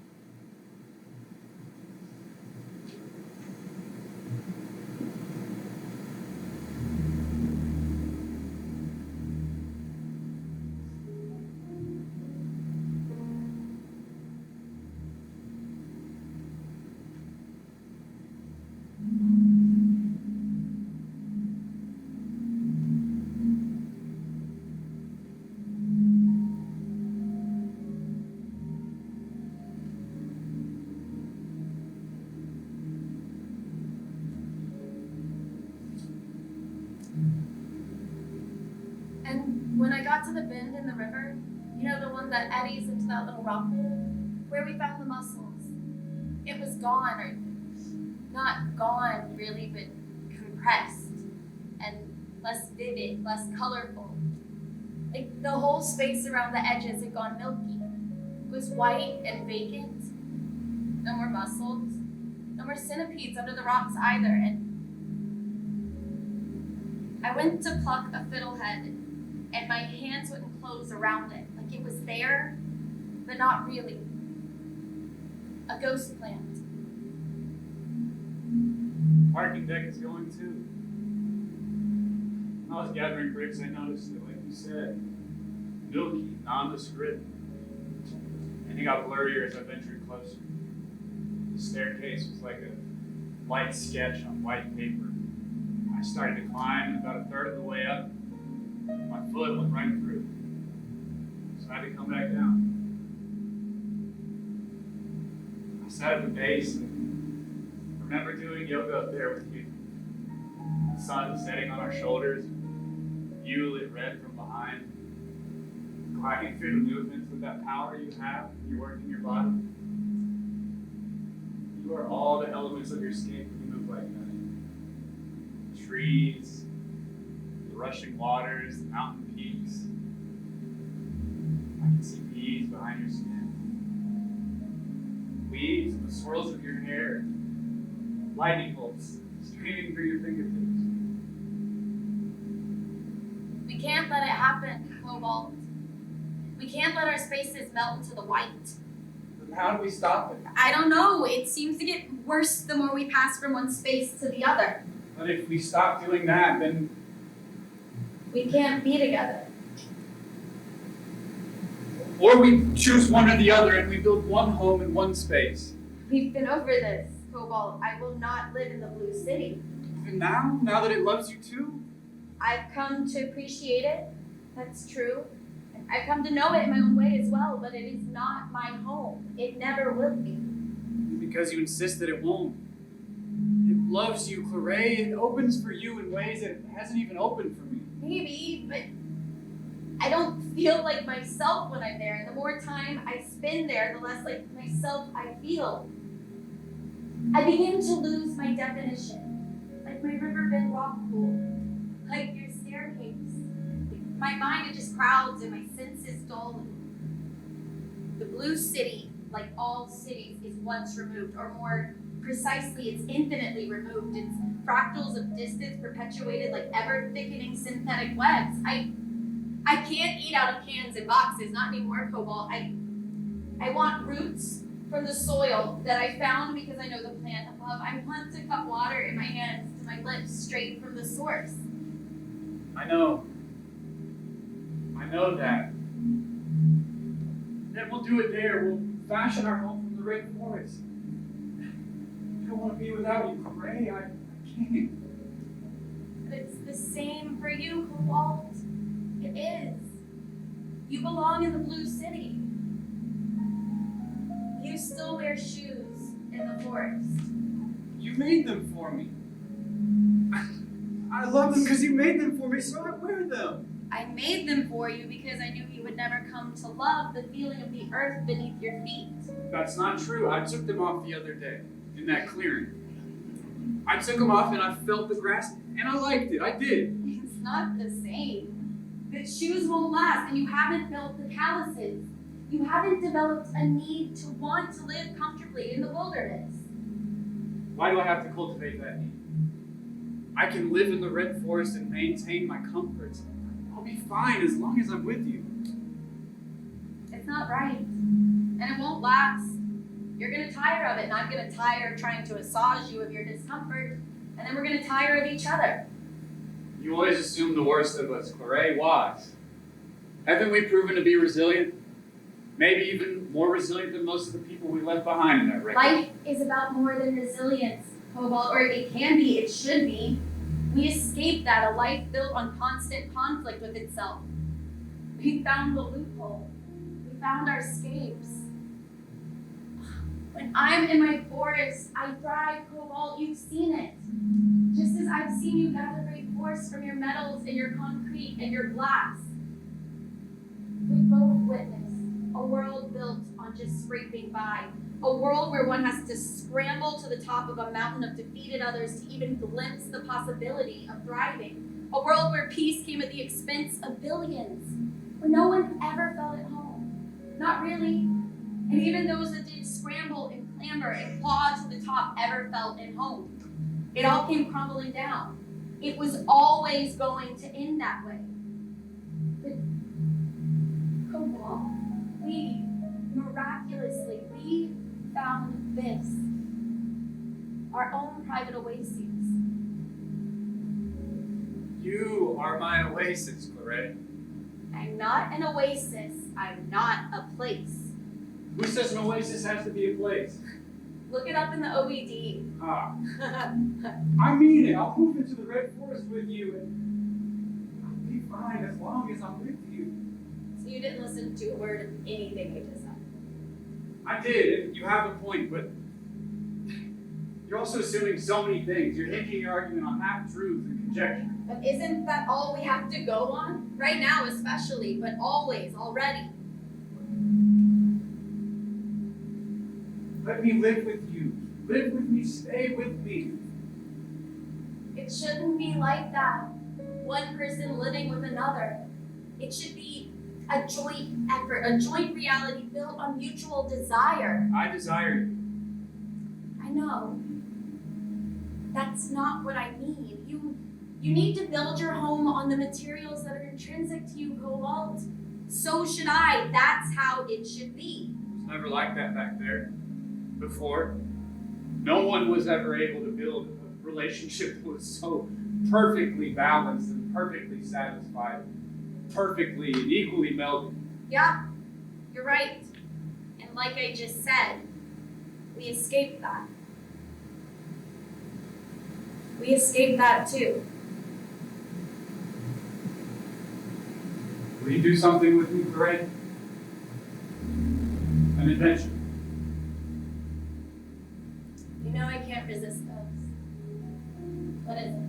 And when I got to the bend in the river, you know, the one that eddies into that little rock pool, where we found the mussels, it was gone, or not gone really, but compressed and less vivid, less colorful. Like the whole space around the edges had gone milky. It was white and vacant. No more mussels, no more centipedes under the rocks either. And I went to pluck a fiddlehead, and my hands wouldn't close around it. Like it was there, but not really. A ghost plant. Parking deck is going too. When I was gathering bricks, I noticed that, like you said, milky, nondescript. And it got blurrier as I ventured closer. The staircase was like a light sketch on white paper. I started to climb, and about a third of the way up, my foot went right through. So I had to come back down. I sat at the base and remember doing yoga up there with you. The sun setting on our shoulders, you lit red from behind, gliding through the movements with that power you have when you're working your body. You are all the elements of your Scape when you move like that. Trees, the rushing waters, the mountain peaks. I can see bees behind your skin. Leaves and the swirls of your hair. Lightning bolts streaming through your fingertips. We can't let it happen, COBALT. We can't let our spaces melt into the white. Then how do we stop it? I don't know. It seems to get worse the more we pass from one space to the other. But if we stop doing that, then We can't be together. or we choose one or the other and we build one home in one space. We've been over this, COBALT. I will not live in the Blue City. Even now that it loves you too? I've come to appreciate it. That's true. And I've come to know it in my own way as well, but it is not my home. It never will be. Because you insist that it won't. It loves you, CLARET. It opens for you in ways that it hasn't even opened for me. Maybe, but I don't feel like myself when I'm there. And the more time I spend there, the less like myself I feel. I begin to lose my definition, like my riverbed rock pool, like your staircase. My mind, it just crowds and my senses dull. The Blue City, like all cities, is once removed, or more precisely, it's infinitely removed. It's fractals of distance perpetuated like ever-thickening synthetic webs. I can't eat out of cans and boxes, not anymore, Cobalt. I want roots from the soil that I found because I know the plant above. I want to cut water in my hands to my lips straight from the source. I know that. Then we'll do it there. We'll fashion our home from the rainforest. I don't want to be without you, Gray. I can't. But it's the same for you, Cobalt. It is. You belong in the Blue City. You still wear shoes in the forest. You made them for me. I love them because you made them for me, so I wear them. I made them for you because I knew you would never come to love the feeling of the earth beneath your feet. That's not true. I took them off the other day in that clearing. I took them off and I felt the grass and I liked it. I did. It's not the same. The shoes won't last and you haven't built the calluses. You haven't developed a need to want to live comfortably in the wilderness. Why do I have to cultivate that need? I can live in the red forest and maintain my comforts. I'll be fine as long as I'm with you. It's not right. And it won't last. You're gonna tire of it, and I'm gonna tire of trying to assuage you of your discomfort, and then we're gonna tire of each other. You always assume the worst of us, Claret. Why? Haven't we proven to be resilient? Maybe even more resilient than most of the people we left behind in that wreck. Life is about more than resilience, Cobalt, or it can be, it should be. We escaped that, a life built on constant conflict with itself. We found the loophole. We found our scapes. When I'm in my forest, I thrive, Cobalt. You've seen it. Just as I've seen you gather great force from your metals and your concrete and your glass. We both witnessed a world built on just scraping by. A world where one has to scramble to the top of a mountain of defeated others to even glimpse the possibility of thriving. A world where peace came at the expense of billions. Where no one ever felt at home. Not really. And even those that did scramble and clamber and claw to the top ever felt at home. It all came crumbling down. It was always going to end that way. But Cobalt, we miraculously, we found this. Our own private oases. You are my oasis, Claret. I'm not an oasis. I'm not a place. Who says an oasis has to be a place? Look it up in the OED. Ah, I mean it. I'll move into the red forest with you and I'll be fine as long as I'm with you. So you didn't listen to a word of anything I just said. I did, and you have a point, but you're also assuming so many things. You're hinging your argument on half-truths and conjecture. But isn't that all we have to go on? Right now especially, but always, already. Let me live with you. Live with me, stay with me. It shouldn't be like that. One person living with another. It should be a joint effort, a joint reality built on mutual desire. I desire you. I know. That's not what I mean. You need to build your home on the materials that are intrinsic to you, Cobalt. So should I. That's how it should be. It was never like that back there. Before. No one was ever able to build a relationship that was so perfectly balanced and perfectly satisfied, perfectly and equally melded. Yeah, you're right. And like I just said, we escaped that. We escaped that too. Will you do something with me, Claret? An adventure. You know I can't resist those. What is it?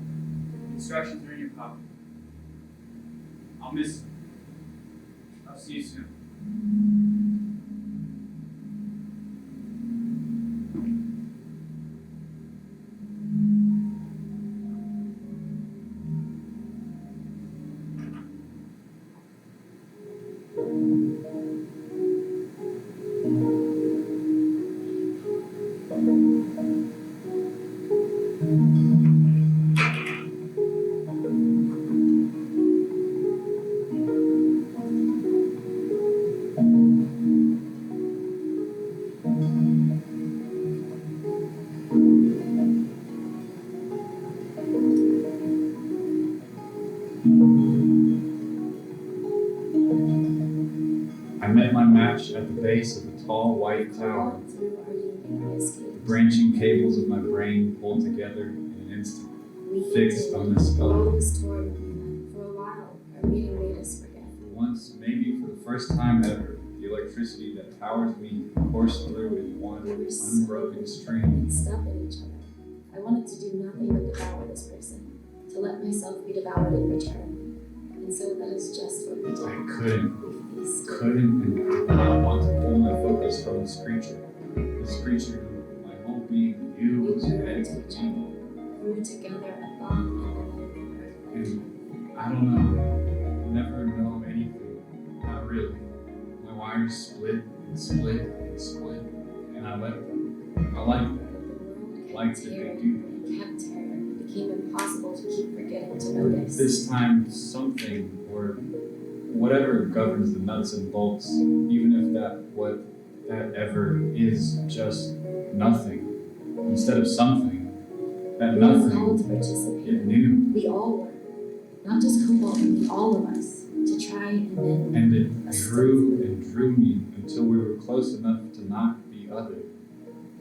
Instructions are in your pocket. I'll miss you. I'll see you soon. base of a tall white tower. Through our unique The escape. branching cables of my brain pulled together in an instant, fixed on the skull. Always toward one another. For a while, our meeting made us forget. For once, maybe for the first time ever, the electricity that powers me coursed through in one unbroken stream. Mixed up in each other. I wanted to do nothing but devour this person, to let myself be devoured in return. And so that is just what we did. I couldn't We feasted. and did not want to pull my focus from this creature who my whole being knew We was grew heading into each to me. other, grew together a bond and a And I don't know, never know anything, not really. My wires split and split and split, and I let them. I like that. Like that they do. It kept tearing. It became impossible to keep forgetting to notice. This time, something or whatever governs the nuts and bolts, even if what that ever is just nothing, instead of something, that We were called nothing, to participate. it knew, We all were. Not just COBALT, all of us. To try and then and it drew me until we were close enough to not be other,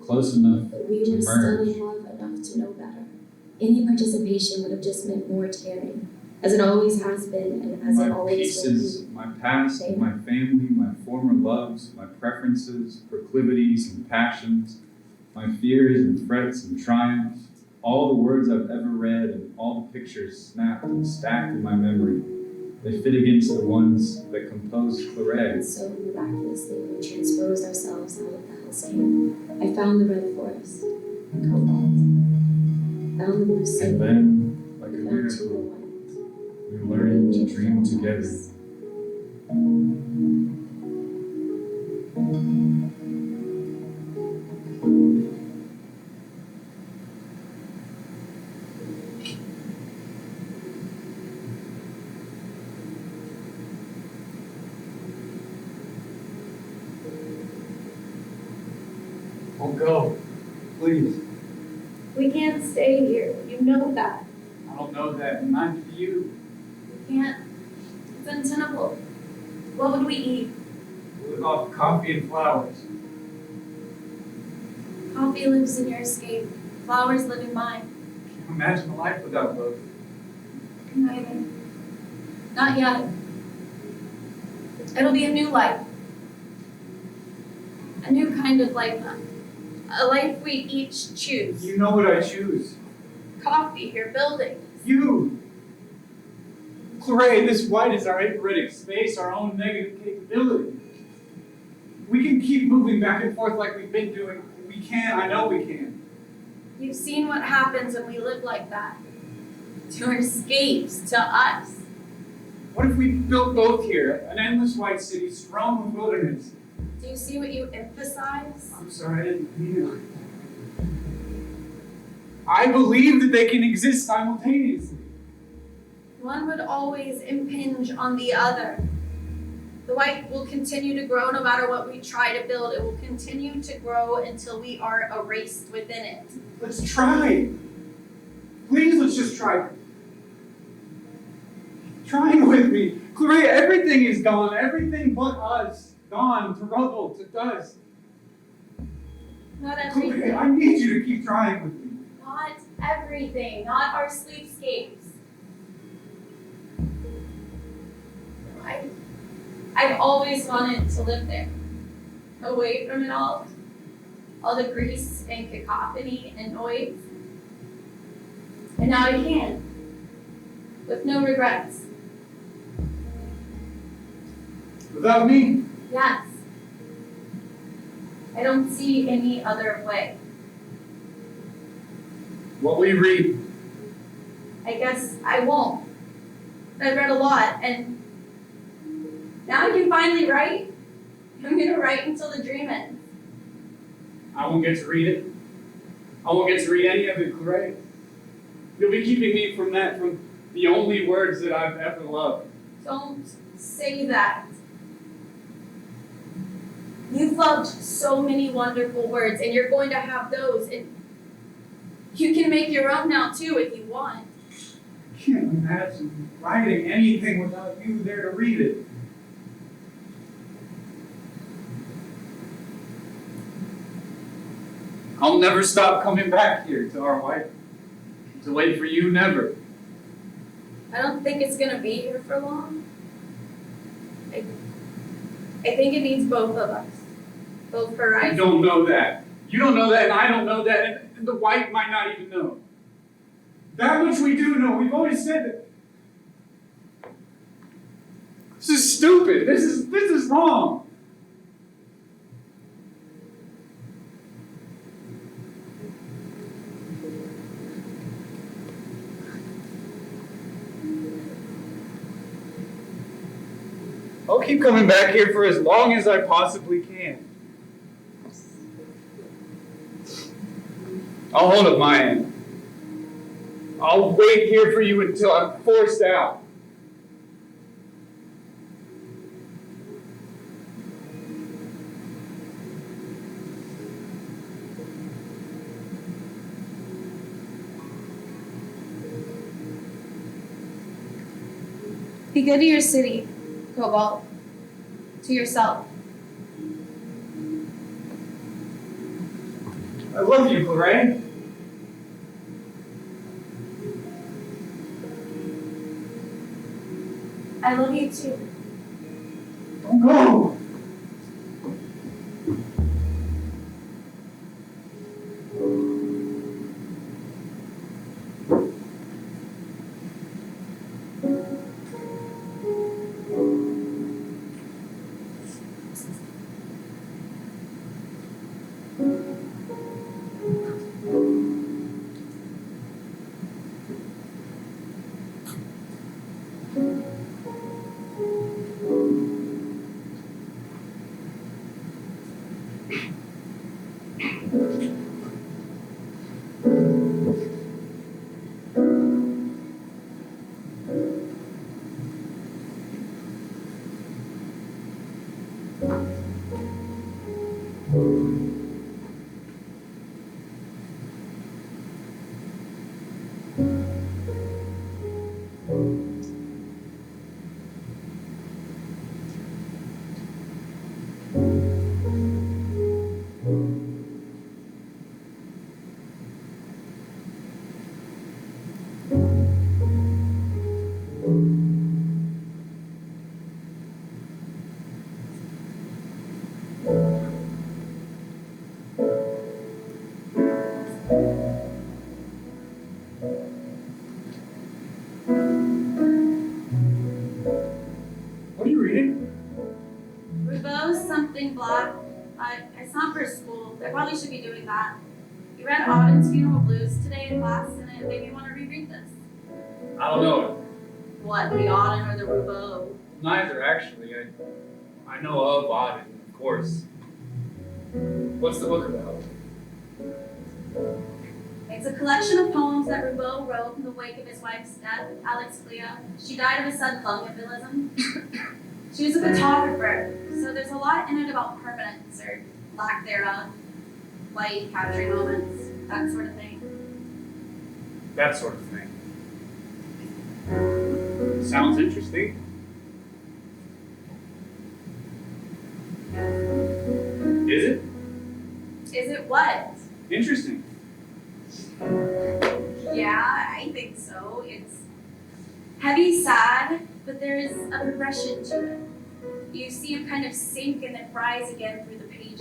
close enough but we to were still merge. in love enough to know better. Any participation would have just meant more tearing, as it always has been and as it My always pieces, will be. my past, my family, my former loves, my preferences, proclivities and passions, my fears and frets and triumphs, all the words I've ever read and all the pictures snapped and stacked in my memory. They fit against the ones that compose And CLARET. so miraculously we transposed ourselves out of the hellscape. I found the red forest, COBALT. Found the blue sea. And then, like a Found two miracle, ones. we learned to dream together. Don't go, please. We can't stay here. You know that. I don't know that, and neither do you. We can't. It's untenable. What would we eat? We live off coffee and flowers. Coffee lives in your escape. Flowers live in mine. Can't imagine a life without both. Neither. Not yet. It'll be a new life. A new kind of life. A life we each choose. You know what I choose. Coffee, your building. You! CLARET, this white is our aperitic space, our own negative capability. We can keep moving back and forth like we've been doing. We can, I know we can. You've seen what happens when we live like that. To our escapes, to us. What if we built both here? An endless white city strewn with wilderness. Do you see what you emphasize? I'm sorry, I didn't mean it. I believe that they can exist simultaneously. One would always impinge on the other. The white will continue to grow no matter what we try to build. It will continue to grow until we are erased within it. Let's try. Please, let's just try. Trying with me. CLARET, everything is gone. Everything but us. Gone to rubble, to dust. Not CLARET, everything. I need you to keep trying with me. Not everything. Not our sleepscapes. I've always wanted to live there. Away from it all. All the grease and cacophony and noise. And now I can. With no regrets. Without me, Yes. I don't see any other way. what will you read? I guess I won't. I've read a lot, and now I can finally write. I'm gonna write until the dream ends. I won't get to read it. I won't get to read any of it, CLARET. You'll be keeping me from that, from the only words that I've ever loved. Don't say that. You've loved so many wonderful words, and you're going to have those, and you can make your own now too if you want. I can't imagine writing anything without you there to read it. I'll never stop coming back here to our white. To wait for you, never. I don't think it's gonna be here for long. I think it needs both of us. Both for You us. don't know that. You don't know that, and I don't know that, and the white might not even know. That much we do know. We've always said that. This is stupid. This is wrong. I'll keep coming back here for as long as I possibly can. I'll hold up my end. I'll wait here for you until I'm forced out. Be good to your city, COBALT. To yourself. I love you, CLARET. I love you too. Don't go. What are you reading? Roubaud's Something Black. It's not for school. I probably should be doing that. You read Auden's Funeral Blues today in class, and it made me want to reread this. I don't know. What, the Auden or the Roubaud? Neither, actually. I know of Auden, of course. What's the book about? It's a collection of poems that Roubaud wrote in the wake of his wife's death, Alex Clea. She died of a sudden lung embolism. She was a photographer, so there's a lot in it about permanence or lack thereof, light capturing moments, that sort of thing. That sort of thing. Sounds interesting. Is it? Is it what? Interesting. Yeah, I think so. It's heavy, sad, but there is a progression to it. You see him kind of sink and then rise again through the pages.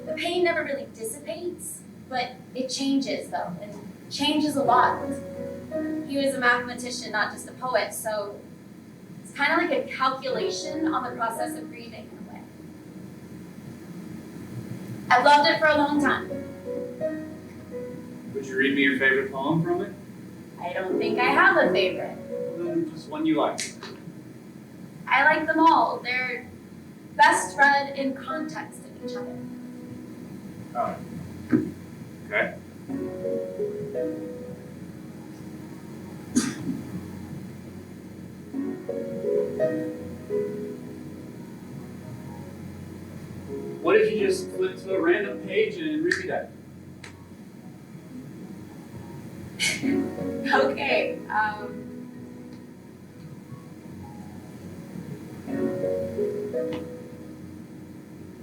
The pain never really dissipates, but it changes though, and changes a lot. He was a mathematician, not just a poet, so it's kind of like a calculation on the process of grieving in a way. I've loved it for a long time. Would you read me your favorite poem from it? I don't think I have a favorite. Just one you like. I like them all. They're best read in context of each other. Oh. Okay. What if you just flip to a random page and read me that? Okay.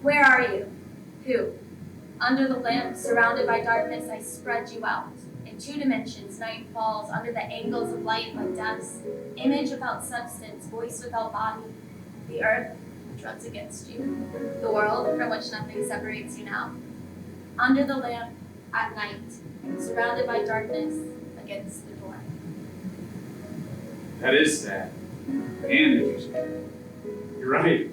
Where are you? Who? Under the lamp, surrounded by darkness, I spread you out. In 2 dimensions, night falls under the angles of light like dust. Image without substance, voice without body. The earth drugs against you. The world from which nothing separates you now. Under the lamp, at night, surrounded by darkness, against the door. That is sad. And interesting. You're right.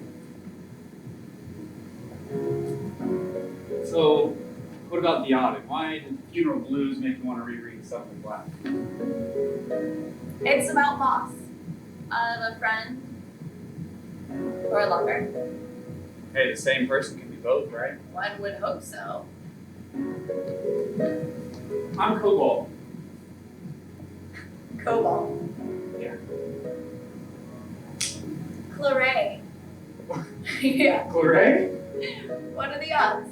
So, what about the audit? Why did Funeral Blues make you want to reread Something Black? It's about loss of a friend or a lover. Hey, the same person can be both, right? One would hope so. I'm COBALT. COBALT. Yeah. CLARET. Yeah. CLARET? What are the odds?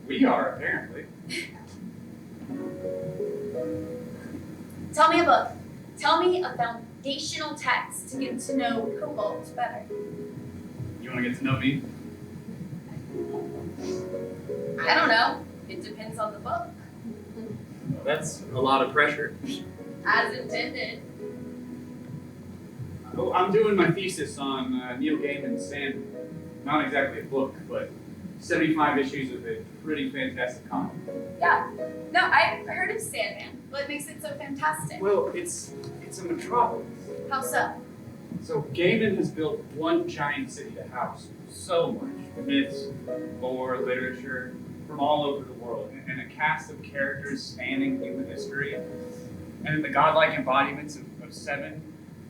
We are, apparently. Tell me a book. Tell me a foundational text to get to know COBALT better. You want to get to know me? I don't know. It depends on the book. Well, that's a lot of pressure. As intended. Oh, I'm doing my thesis on Neil Gaiman's Sandman. Not exactly a book, but 75 issues of a pretty fantastic comic. Yeah. No, I heard of Sandman. What makes it so fantastic? Well, it's a metropolis. How so? So Gaiman has built one giant city to house so much myths, lore, literature from all over the world, and a cast of characters spanning human history, and then the godlike embodiments of 7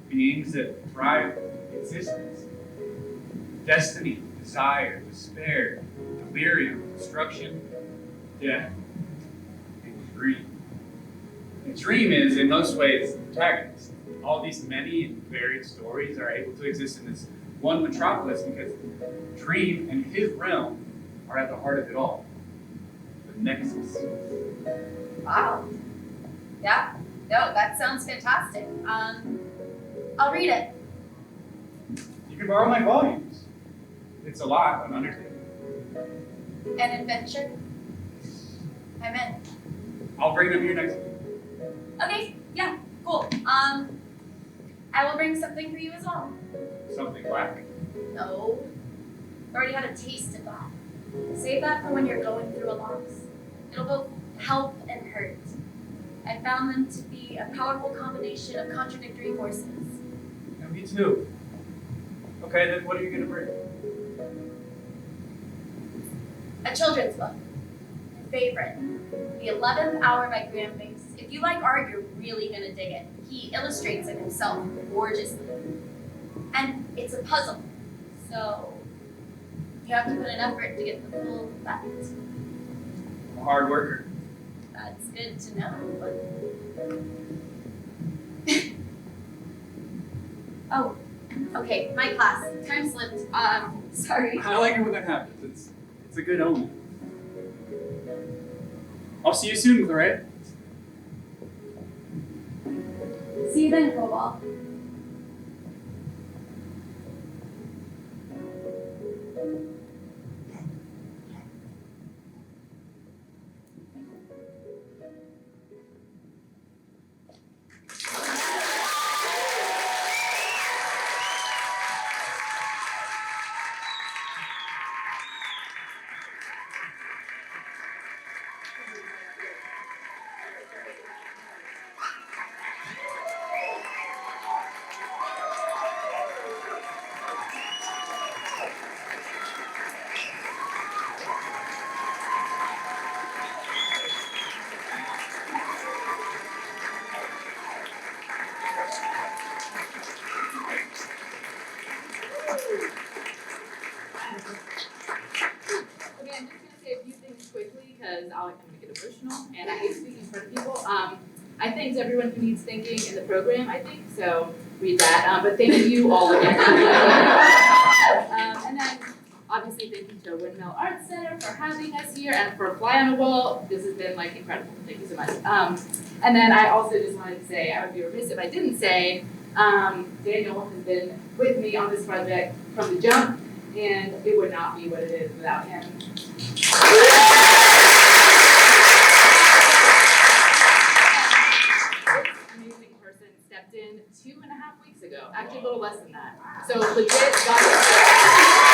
beings that drive existence: destiny, desire, despair, delirium, destruction, death, and dream. And dream is, in most ways, the protagonist. All these many and varied stories are able to exist in this one metropolis because Dream and his realm are at the heart of it all. The nexus. Wow. Yeah. No, that sounds fantastic. I'll read it. You can borrow my volumes. It's a lot, an undertaking. An adventure. I'm in. I'll bring them here next week. Okay. Yeah. Cool. I will bring something for you as well. Something black. No. Already had a taste of that. Save that for when you're going through a loss. It'll both help and hurt. I found them to be a powerful combination of contradictory forces. Yeah, me too. Okay, then what are you going to bring? A children's book. My favorite. The 11th Hour by Graham Base. If you like art, you're really gonna dig it. He illustrates it himself gorgeously. And it's a puzzle. So you have to put an effort to get the full effect. I'm a hard worker. That's good to know. Oh, okay, my class. Time slipped. Sorry. I like it when that happens. It's a good omen. I'll see you soon, CLARET. See you then, COBALT. Okay, I'm just gonna say a few things quickly because I'll make it emotional and I hate speaking in front of people. I thanked everyone who needs thanking in the program, I think, so read that. But thank you all again. And then obviously thank you to Windmill Arts Center for having us here and for Fly on the Wall. This has been like incredible. Thank you so much. And then I also just wanted to say, I would be remiss if I didn't say, Daniel has been with me on this project from the jump, and it would not be what it is without him. stepped in 2.5 weeks ago, actually a little less than that. So legit got